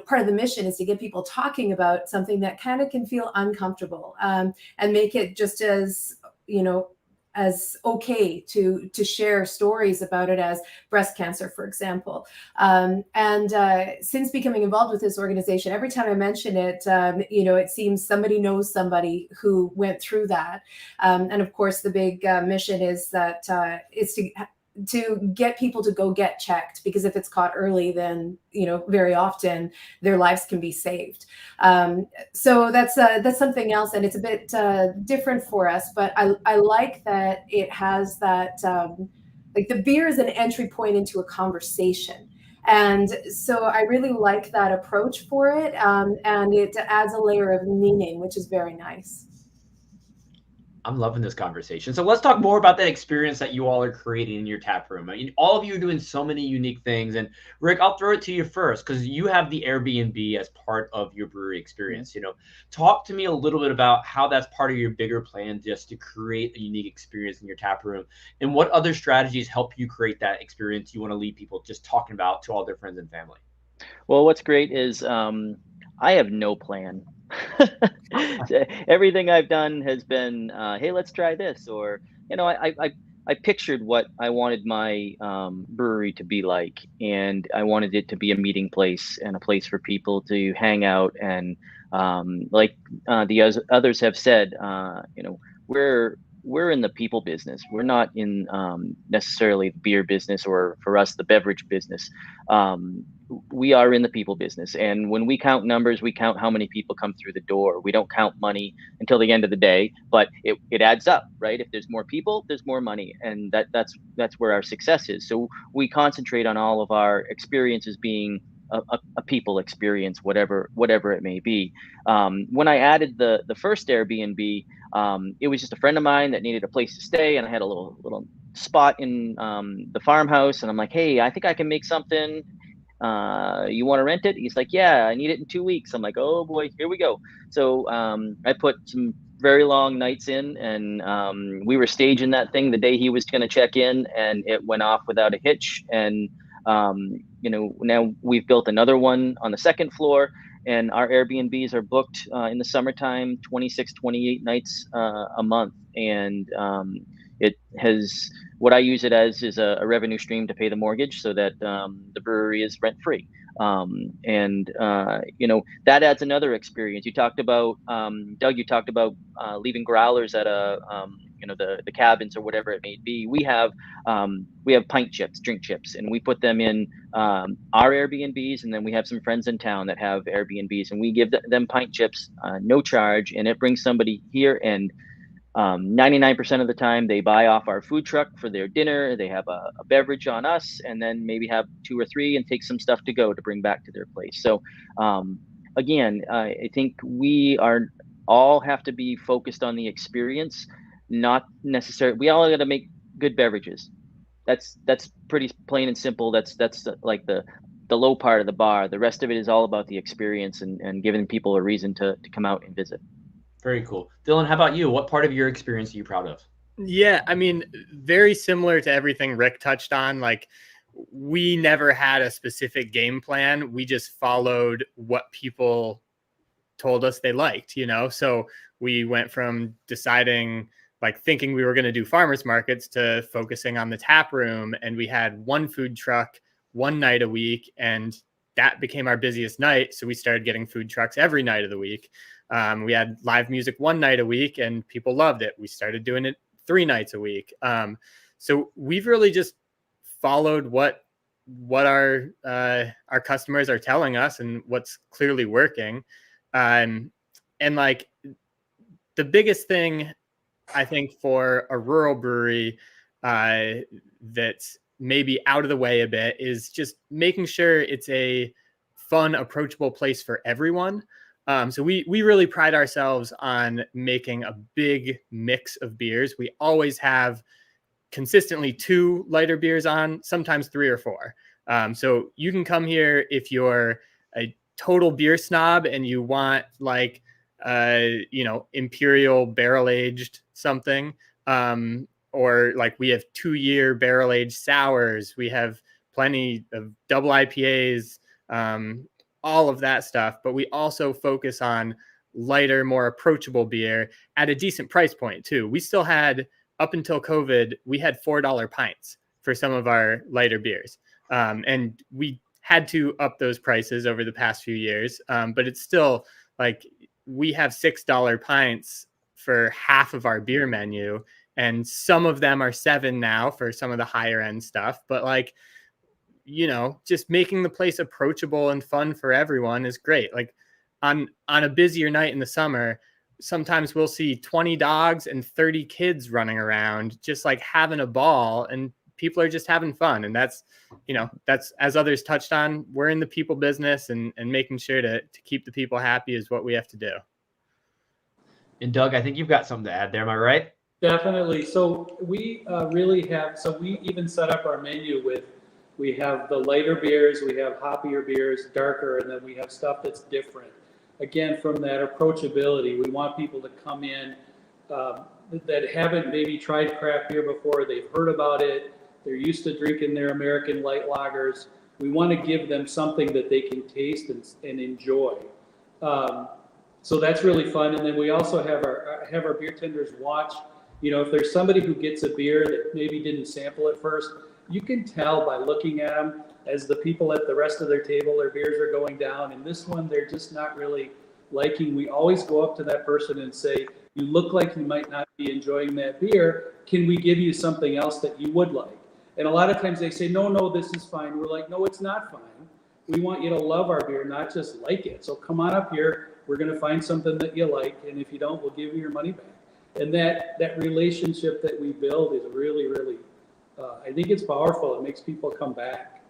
Speaker 5: part of the mission is to get people talking about something that kind of can feel uncomfortable, and make it just as okay to share stories about it as breast cancer, for example. Since becoming involved with this organization, every time I mention it, it seems somebody knows somebody who went through that. And of course, the big mission is that is to get people to go get checked, because if it's caught early, then very often their lives can be saved. So that's something else, and it's a bit different for us, but I like that it has that like the beer is an entry point into a conversation. And so I really like that approach for it, and it adds a layer of meaning, which is very nice.
Speaker 1: I'm loving this conversation. So let's talk more about that experience that you all are creating in your tap room. I mean, all of you are doing so many unique things. And Rick, I'll throw it to you first because you have the Airbnb as part of your brewery experience. Talk to me a little bit about how that's part of your bigger plan just to create a unique experience in your tap room, and what other strategies help you create that experience you want to leave people just talking about to all their friends and family.
Speaker 2: Well, what's great is I have no plan. Everything I've done has been, hey, let's try this, or I pictured what I wanted my brewery to be like, and I wanted it to be a meeting place and a place for people to hang out. And like the others have said, we're in the people business. We're not in necessarily the beer business, or for us, the beverage business. We are in the people business. And when we count numbers, we count how many people come through the door. We don't count money until the end of the day, but it adds up, right? If there's more people, there's more money. And that's where our success is. So we concentrate on all of our experiences being a people experience, whatever it may be. When I added the first Airbnb, it was just a friend of mine that needed a place to stay, and I had a little spot in the farmhouse, and I'm like, hey, I think I can make something. You want to rent it? He's like, yeah, I need it in 2 weeks. I'm like, oh boy, here we go. So I put some very long nights in, and we were staging that thing the day he was going to check in, and it went off without a hitch. And now we've built another one on the second floor, and our Airbnbs are booked in the summertime 26, 28 nights a month. And it has, what I use it as is a revenue stream to pay the mortgage, so that the brewery is rent free. That adds another experience. You talked about, Doug, you talked about leaving growlers at the cabins or whatever it may be. We have pint chips, drink chips, and we put them in our Airbnbs, and then we have some friends in town that have Airbnbs, and we give them pint chips, no charge, and it brings somebody here, and 99% of the time they buy off our food truck for their dinner. They have a beverage on us, and then maybe have 2 or 3 and take some stuff to go to bring back to their place. So again, I think we all have to be focused on the experience, not necessarily. We all got to make good beverages. That's pretty plain and simple. That's like the low part of the bar. The rest of it is all about the experience and giving people a reason to come out and visit.
Speaker 1: Very cool. Dylan, how about you? What part of your experience are you proud of?
Speaker 3: Yeah, I mean, very similar to everything Rick touched on. Like, we never had a specific game plan. We just followed what people told us they liked, So we went from deciding, like, thinking we were going to do farmers markets to focusing on the tap room. And we had one food truck one night a week, and that became our busiest night. So we started getting food trucks every night of the week. We had live music one night a week, and people loved it. We started doing it 3 nights a week. So we've really just followed what our customers are telling us and what's clearly working. And like, the biggest thing I think for a rural brewery that's maybe out of the way a bit is just making sure it's a fun, approachable place for everyone. So we really pride ourselves on making a big mix of beers. We always have consistently 2 lighter beers on, sometimes 3 or 4. So you can come here if you're a total beer snob and you want like, Imperial barrel-aged something. Or like, we have 2-year barrel-aged sours. We have plenty of double IPAs, all of that stuff, but we also focus on lighter, more approachable beer at a decent price point too. We still had, up until COVID, we had $4 pints for some of our lighter beers. And we had to up those prices over the past few years. But it's still like, we have $6 pints for half of our beer menu, and some of them are $7 now for some of the higher end stuff. But like, just making the place approachable and fun for everyone is great. Like, on a busier night in the summer, sometimes we'll see 20 dogs and 30 kids running around, just like having a ball, and people are just having fun. And that's, as others touched on, we're in the people business, and making sure to keep the people happy is what we have to do.
Speaker 1: And Doug, I think you've got something to add there. Am I right?
Speaker 4: Definitely. So we really have, so we even set up our menu with, we have the lighter beers, we have hoppier beers, darker, and then we have stuff that's different. Again, from that approachability, we want people to come in that haven't maybe tried craft beer before. They've heard about it. They're used to drinking their American light lagers. We want to give them something that they can taste and enjoy. So that's really fun. And then we also have our beer tenders watch. If there's somebody who gets a beer that maybe didn't sample it first, you can tell by looking at them as the people at the rest of their table, their beers are going down. And this one, they're just not really liking. We always go up to that person and say, you look like you might not be enjoying that beer. Can we give you something else that you would like? And a lot of times they say, no, this is fine. We're like, no, it's not fine. We want you to love our beer, not just like it. So come on up here. We're going to find something that you like. And if you don't, we'll give you your money back. And that relationship that we build is really, really, I think it's powerful. It makes people come back.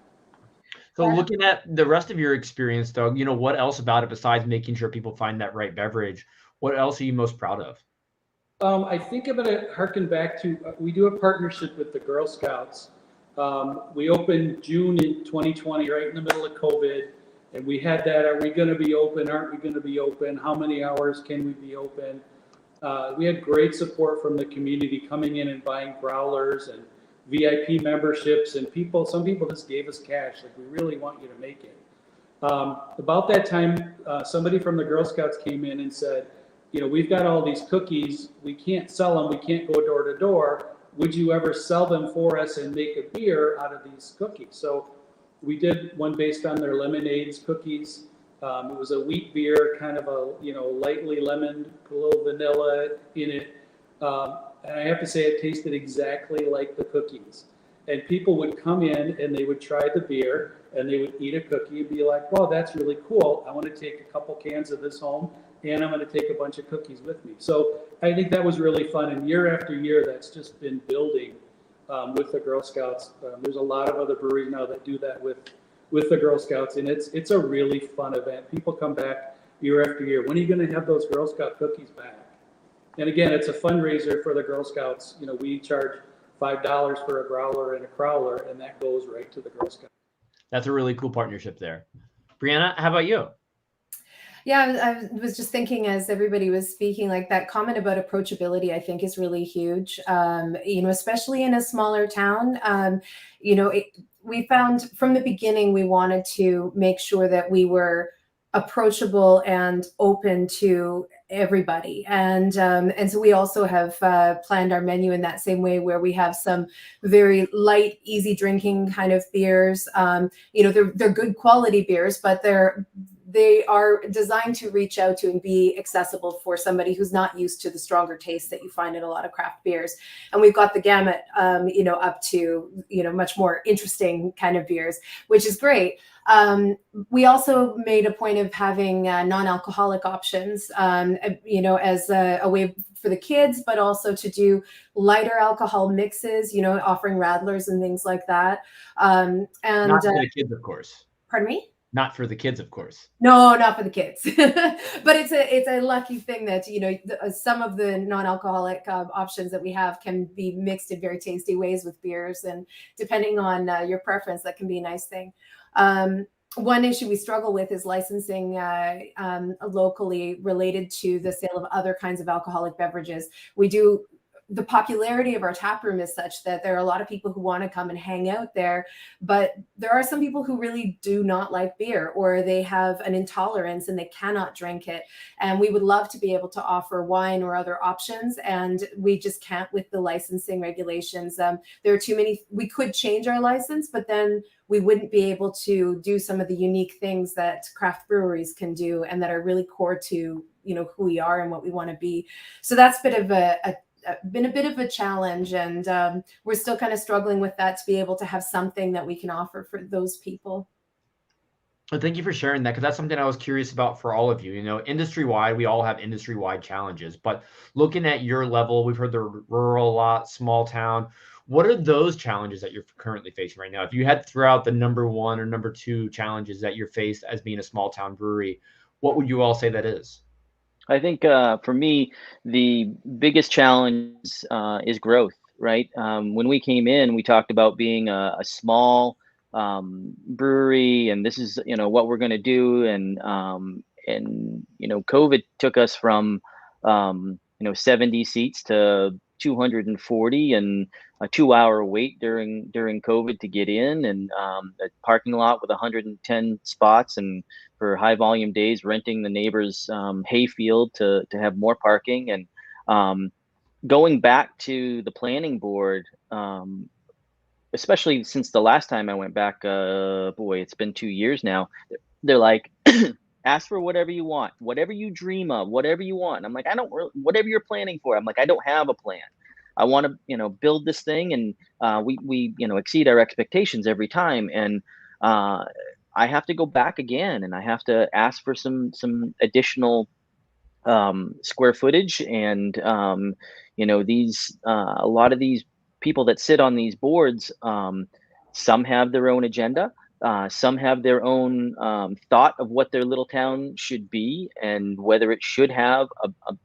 Speaker 1: So
Speaker 5: Yeah.
Speaker 1: looking at the rest of your experience, Doug, what else about it besides making sure people find that right beverage? What else are you most proud of?
Speaker 4: I think I'm going to harken back to, we do a partnership with the Girl Scouts. We opened June in 2020, right in the middle of COVID. And we had that, are we going to be open? Aren't we going to be open? How many hours can we be open? We had great support from the community coming in and buying growlers and VIP memberships, and some people just gave us cash, like, we really want you to make it. About that time, somebody from the Girl Scouts came in and said, we've got all these cookies, we can't sell them, we can't go door to door. Would you ever sell them for us and make a beer out of these cookies? So we did one based on their lemonades cookies. It was a wheat beer, kind of a, lightly lemoned, a little vanilla in it. And I have to say, it tasted exactly like the cookies. And people would come in and they would try the beer and they would eat a cookie and be like, wow, that's really cool. I want to take a couple cans of this home and I'm going to take a bunch of cookies with me. So I think that was really fun. And year after year, that's just been building with the Girl Scouts. There's a lot of other breweries now that do that with the Girl Scouts, and it's a really fun event. People come back year after year. When are you going to have those Girl Scout cookies back? And again, it's a fundraiser for the Girl Scouts. We charge $5 for a growler and a crowler, and that goes right to the Girl Scouts.
Speaker 1: That's a really cool partnership there. Briana, how about you?
Speaker 5: Yeah, I was just thinking as everybody was speaking, like that comment about approachability, I think is really huge. Especially in a smaller town. We found from the beginning we wanted to make sure that we were approachable and open to everybody, and so we also have planned our menu in that same way, where we have some very light, easy drinking kind of beers. They're good quality beers, but they are designed to reach out to and be accessible for somebody who's not used to the stronger taste that you find in a lot of craft beers. And we've got the gamut, up to, much more interesting kind of beers, which is great. We also made a point of having non-alcoholic options, as a way for the kids, but also to do lighter alcohol mixes, offering radlers and things like that. And
Speaker 1: not for the kids, of course.
Speaker 5: Pardon me?
Speaker 1: Not for the kids, of course.
Speaker 5: No, not for the kids. But it's a lucky thing that, some of the non-alcoholic options that we have can be mixed in very tasty ways with beers. And depending on your preference, that can be a nice thing. One issue we struggle with is licensing locally related to the sale of other kinds of alcoholic beverages. The popularity of our tap room is such that there are a lot of people who want to come and hang out there, but there are some people who really do not like beer, or they have an intolerance and they cannot drink it. And we would love to be able to offer wine or other options, and we just can't with the licensing regulations. There are too many. We could change our license, but then we wouldn't be able to do some of the unique things that craft breweries can do and that are really core to, who we are and what we want to be. So that's been a bit of a challenge, and we're still kind of struggling with that, to be able to have something that we can offer for those people.
Speaker 1: Well, thank you for sharing that, because that's something I was curious about for all of you. Industry-wide, we all have industry-wide challenges, but looking at your level, we've heard the rural a lot, small town. What are those challenges that you're currently facing right now? If you had to throw out the number one or number two challenges that you're faced as being a small town brewery, what would you all say that is?
Speaker 2: I think for me, the biggest challenge is growth, right? When we came in, we talked about being a small brewery, and this is, what we're going to do. And COVID took us from, 70 seats to 240, and a 2-hour wait during COVID to get in, and a parking lot with 110 spots, and for high volume days, renting the neighbor's hayfield to have more parking. And going back to the planning board, especially since the last time I went back, it's been 2 years now. They're like, ask for whatever you want, whatever you dream of, whatever you want. I'm like, whatever you're planning for. I'm like, I don't have a plan. I want to, build this thing, and we exceed our expectations every time. And I have to go back again, and I have to ask for some additional square footage. And these a lot of these people that sit on these boards, some have their own agenda. Some have their own thought of what their little town should be and whether it should have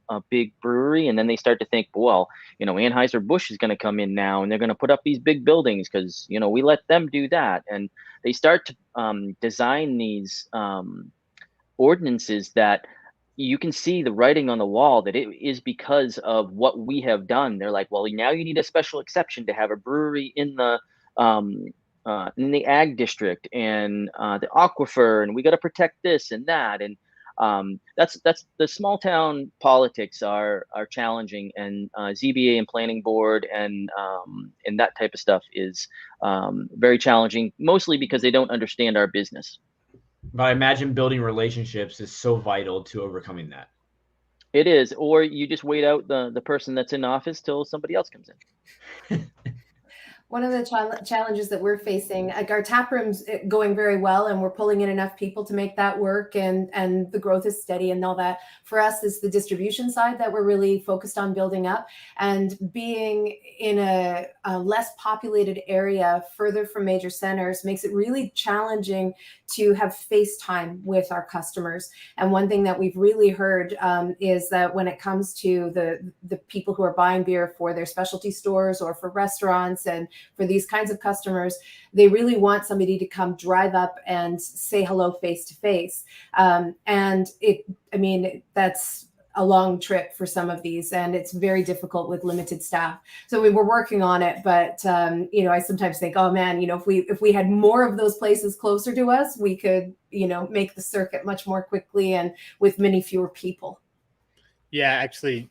Speaker 2: a big brewery. And then they start to think, well, Anheuser-Busch is going to come in now and they're going to put up these big buildings because, we let them do that. And they start to design these ordinances that you can see the writing on the wall that it is because of what we have done. They're like, well, now you need a special exception to have a brewery in the ag district and the aquifer, and we got to protect this and that. And that's the small town politics are challenging, and ZBA and planning board and that type of stuff is very challenging, mostly because they don't understand our business.
Speaker 1: But I imagine building relationships is so vital to overcoming that.
Speaker 2: It is, or you just wait out the person that's in office till somebody else comes in.
Speaker 5: One of the challenges that we're facing, like our tap room's going very well, and we're pulling in enough people to make that work, and the growth is steady and all that. For us, it's the distribution side that we're really focused on building up, and being in a less populated area further from major centers makes it really challenging to have face time with our customers. And one thing that we've really heard is that when it comes to the people who are buying beer for their specialty stores or for restaurants and for these kinds of customers, they really want somebody to come drive up and say hello face to face. And that's a long trip for some of these, and it's very difficult with limited staff. So we were working on it, but I sometimes think, oh man, if we had more of those places closer to us, we could, make the circuit much more quickly and with many fewer people.
Speaker 3: Yeah, actually,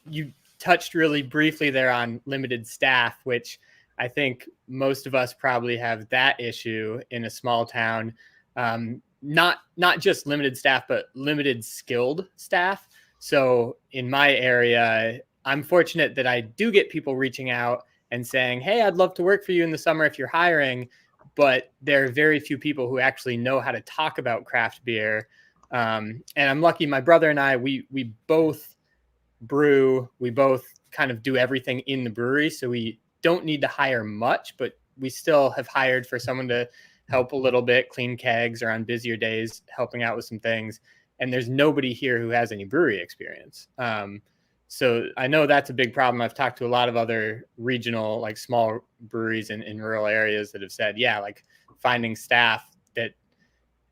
Speaker 3: you touched really briefly there on limited staff, which I think most of us probably have that issue in a small town. Not just limited staff, but limited skilled staff. So in my area, I'm fortunate that I do get people reaching out and saying, hey, I'd love to work for you in the summer if you're hiring. But there are very few people who actually know how to talk about craft beer. And I'm lucky, my brother and I, we both brew, we both kind of do everything in the brewery. So we don't need to hire much, but we still have hired for someone to help a little bit, clean kegs, or on busier days, helping out with some things. And there's nobody here who has any brewery experience. So I know that's a big problem. I've talked to a lot of other regional, like small breweries in rural areas that have said, yeah, like finding staff that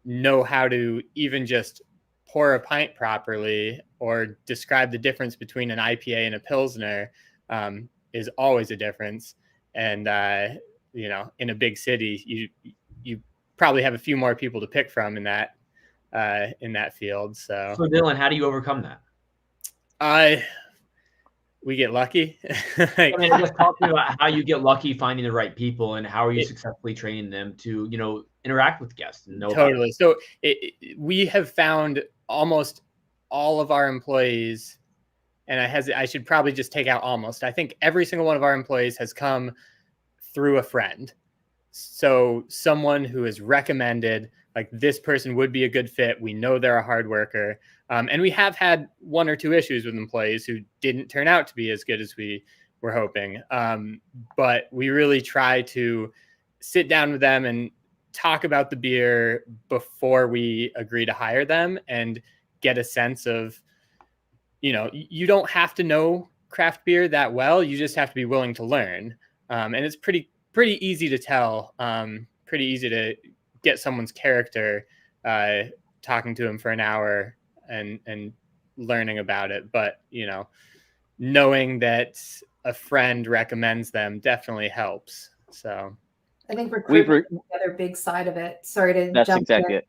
Speaker 3: know how to even just pour a pint properly or describe the difference between an IPA and a Pilsner is always a difference. And, in a big city, you probably have a few more people to pick from in that field. So
Speaker 1: Dylan, how do you overcome that?
Speaker 3: We get lucky.
Speaker 1: Just talk to me about how you get lucky finding the right people, and how are you successfully training them to, interact with guests and know
Speaker 3: totally. So we have found almost all of our employees, and I should probably just take out almost. I think every single one of our employees has come through a friend. So someone who is recommended, like this person would be a good fit. We know they're a hard worker. And we have had one or two issues with employees who didn't turn out to be as good as we were hoping. But we really try to sit down with them and talk about the beer before we agree to hire them and get a sense of, you don't have to know craft beer that well. You just have to be willing to learn. And it's pretty easy to tell, pretty easy to get someone's character, talking to them for an hour and learning about it. But, knowing that a friend recommends them definitely helps. So
Speaker 5: I think recruitment is the other big side of it. Sorry to
Speaker 2: That's
Speaker 5: jump
Speaker 2: exactly
Speaker 5: in.
Speaker 2: it.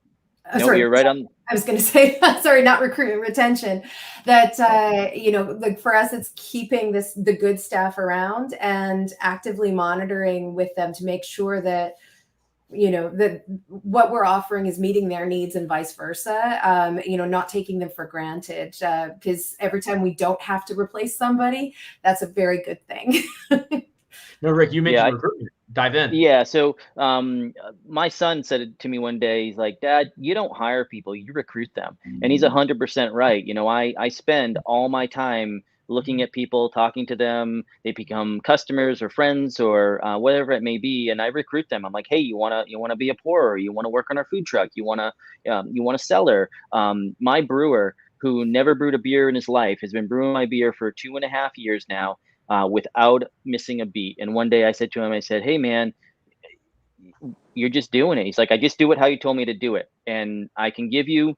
Speaker 2: No, you're right on.
Speaker 5: I was going to say, sorry, not recruitment, retention. That, like for us, it's keeping the good staff around and actively monitoring with them to make sure that, that what we're offering is meeting their needs and vice versa. Not taking them for granted, because every time we don't have to replace somebody, that's a very good thing.
Speaker 1: No, Rick, you mentioned recruitment. Dive in.
Speaker 2: Yeah. So my son said it to me one day. He's like, Dad, you don't hire people, you recruit them. And he's 100% right. I spend all my time looking at people, talking to them. They become customers or friends or whatever it may be, and I recruit them. I'm like, hey, you wanna be a pourer? You wanna work on our food truck? You want a cellar? My brewer, who never brewed a beer in his life, has been brewing my beer for 2.5 years now, without missing a beat. And one day I said to him, I said, hey man, you're just doing it. He's like, I just do it how you told me to do it. And I can give you,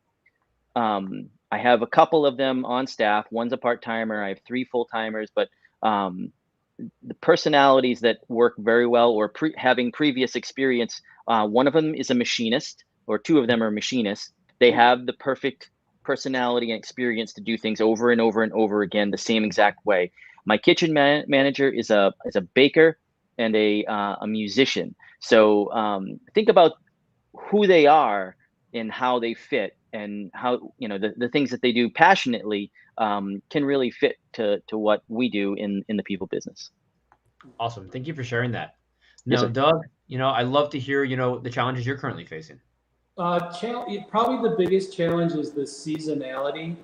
Speaker 2: I have a couple of them on staff. One's a part-timer. I have 3 full-timers, but the personalities that work very well, or having previous experience, one of them is a machinist, or 2 of them are machinists. They have the perfect personality and experience to do things over and over and over again the same exact way. My kitchen manager is a baker and a musician. So think about who they are and how they fit, and how, you know, the things that they do passionately can really fit to what we do in the people business.
Speaker 1: Awesome. Thank you for sharing that.
Speaker 2: Yes,
Speaker 1: Now,
Speaker 2: sir.
Speaker 1: Doug, I love to hear, the challenges you're currently facing.
Speaker 4: Probably the biggest challenge is the seasonality.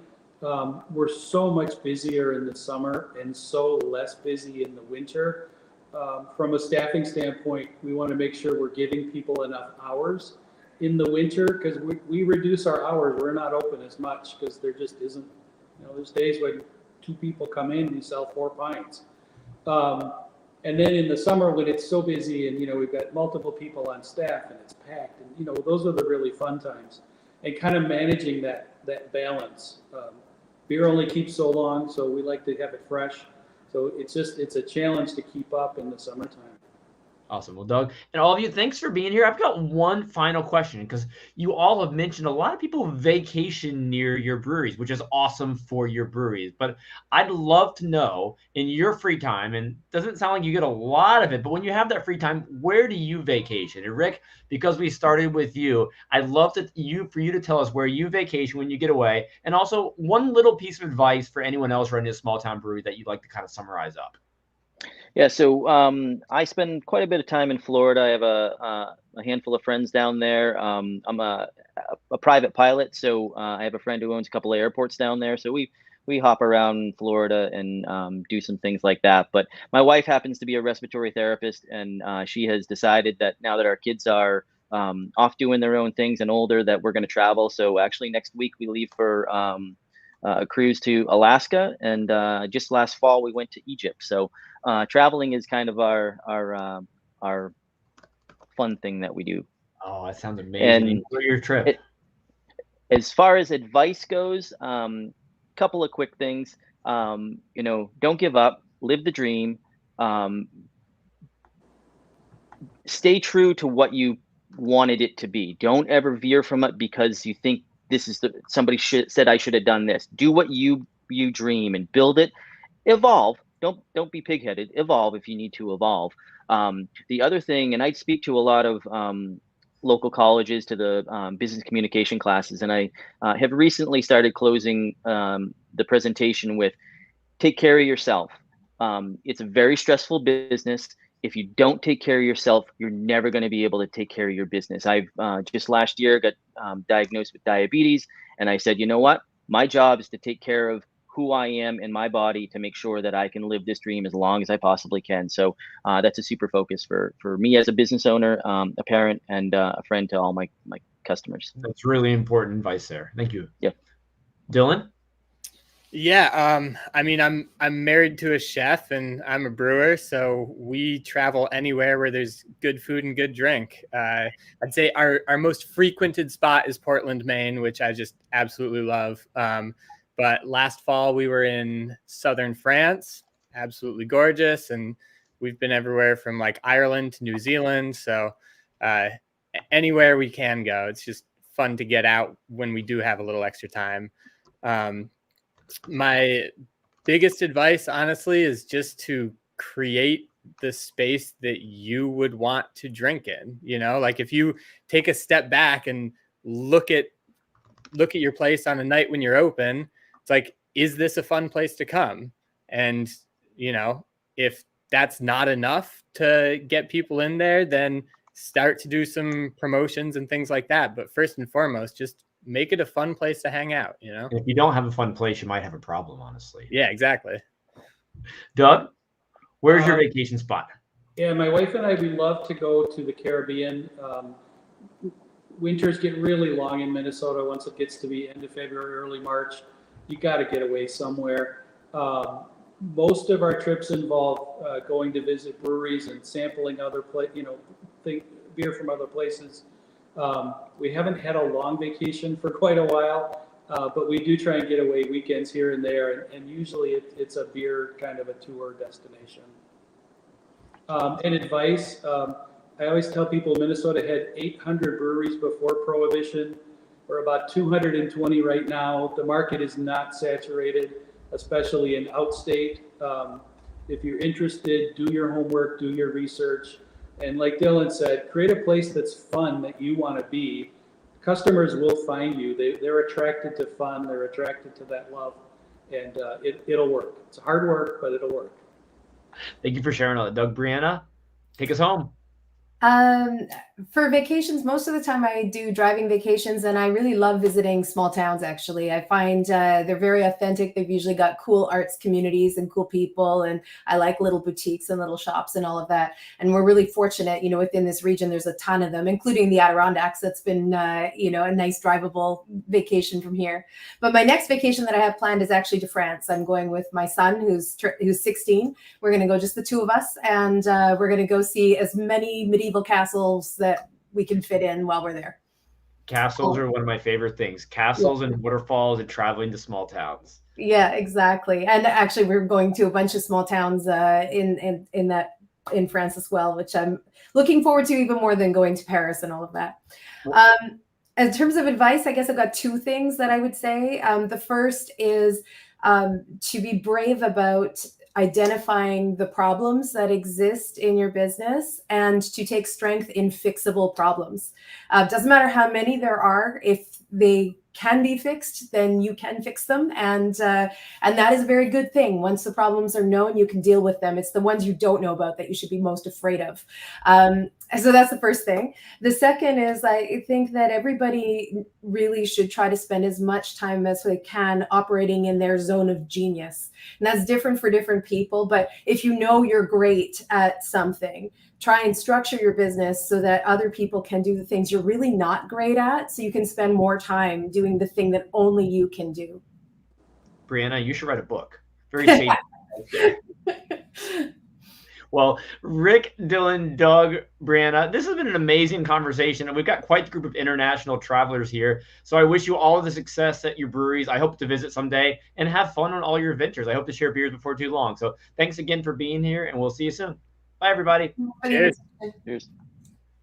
Speaker 4: We're so much busier in the summer and so less busy in the winter. From a staffing standpoint, we want to make sure we're giving people enough hours in the winter, because we reduce our hours. We're not open as much because there just isn't, there's days when 2 people come in, we sell 4 pints. And then in the summer when it's so busy and, we've got multiple people on staff and it's packed, and, those are the really fun times, and kind of managing that balance. Beer only keeps so long, so we like to have it fresh. So it's a challenge to keep up in the summertime.
Speaker 1: Awesome. Well, Doug, and all of you, thanks for being here. I've got one final question, because you all have mentioned a lot of people vacation near your breweries, which is awesome for your breweries. But I'd love to know, in your free time, and it doesn't sound like you get a lot of it, but when you have that free time, where do you vacation? And Rick, because we started with you, I'd love for you to tell us where you vacation when you get away, and also one little piece of advice for anyone else running a small town brewery that you'd like to kind of summarize up.
Speaker 2: Yeah, so I spend quite a bit of time in Florida. I have a handful of friends down there. I'm a private pilot, so I have a friend who owns a couple of airports down there. So we hop around Florida and do some things like that. But my wife happens to be a respiratory therapist, and she has decided that now that our kids are off doing their own things and older, that we're going to travel. So actually next week we leave for a cruise to Alaska, and just last fall we went to Egypt. So traveling is kind of our fun thing that we do.
Speaker 1: Oh, that sounds amazing. Enjoy your trip.
Speaker 2: As far as advice goes, couple of quick things. Don't give up. Live the dream. Stay true to what you wanted it to be. Don't ever veer from it because you think this is somebody said I should have done this. Do what you dream and build it. Evolve. Don't be pigheaded. Evolve if you need to evolve. The other thing, and I speak to a lot of local colleges, to the business communication classes, and I have recently started closing the presentation with, take care of yourself. It's a very stressful business. If you don't take care of yourself, you're never going to be able to take care of your business. I've just last year got diagnosed with diabetes, and I said, you know what? My job is to take care of who I am in my body to make sure that I can live this dream as long as I possibly can. So that's a super focus for me as a business owner, a parent, and a friend to all my customers.
Speaker 1: That's really important advice there. Thank you.
Speaker 2: Yeah.
Speaker 1: Dylan?
Speaker 3: Yeah, I mean, I'm married to a chef and I'm a brewer, so we travel anywhere where there's good food and good drink. I'd say our most frequented spot is Portland, Maine, which I just absolutely love. But last fall we were in southern France, absolutely gorgeous, and we've been everywhere from like Ireland to New Zealand. So anywhere we can go. It's just fun to get out when we do have a little extra time. My biggest advice, honestly, is just to create the space that you would want to drink in. Like if you take a step back and look at your place on a night when you're open, it's like, is this a fun place to come? And, if that's not enough to get people in there, then start to do some promotions and things like that. But first and foremost, just make it a fun place to hang out,
Speaker 1: And if you don't have a fun place, you might have a problem, honestly.
Speaker 3: Yeah, exactly.
Speaker 1: Doug, where's your vacation spot?
Speaker 4: Yeah, my wife and I, we love to go to the Caribbean. Winters get really long in Minnesota. Once it gets to be end of February, early March, you got to get away somewhere. Most of our trips involve going to visit breweries and sampling other beer from other places. We haven't had a long vacation for quite a while, but we do try and get away weekends here and there, and usually it's a beer kind of a tour destination. And advice, I always tell people Minnesota had 800 breweries before Prohibition. We're about 220 right now. The market is not saturated, especially in outstate. If you're interested, do your homework, do your research. And like Dylan said, create a place that's fun, that you want to be. Customers will find you. They're attracted to fun. They're attracted to that love. And it'll work. It's hard work, but it'll work.
Speaker 1: Thank you for sharing all that. Doug, Briana, take us home.
Speaker 5: For vacations, most of the time I do driving vacations, and I really love visiting small towns. Actually, I find they're very authentic. They've usually got cool arts communities and cool people, and I like little boutiques and little shops and all of that. And we're really fortunate, within this region, there's a ton of them, including the Adirondacks. That's been, a nice drivable vacation from here. But my next vacation that I have planned is actually to France. I'm going with my son, who's 16. We're going to go, just the two of us, and we're going to go see as many medieval castles that we can fit in while we're there.
Speaker 1: Castles are one of my favorite things. Castles and waterfalls and traveling to small towns.
Speaker 5: Yeah, exactly. And actually, we're going to a bunch of small towns in France as well, which I'm looking forward to even more than going to Paris and all of that. In terms of advice, I guess I've got two things that I would say. The first is to be brave about identifying the problems that exist in your business and to take strength in fixable problems. Doesn't matter how many there are, if they can be fixed, then you can fix them. And that is a very good thing. Once the problems are known, you can deal with them. It's the ones you don't know about that you should be most afraid of. So that's the first thing. The second is, I think that everybody really should try to spend as much time as they can operating in their zone of genius. And that's different for different people. But if you know you're great at something, try and structure your business so that other people can do the things you're really not great at, so you can spend more time doing the thing that only you can do.
Speaker 1: Briana, you should write a book. Very shady. Well, Rick, Dylan, Doug, Briana, this has been an amazing conversation, and we've got quite the group of international travelers here. So I wish you all the success at your breweries. I hope to visit someday and have fun on all your ventures. I hope to share beers before too long. So thanks again for being here, and we'll see you soon. Bye, everybody.
Speaker 3: Cheers.
Speaker 2: Cheers.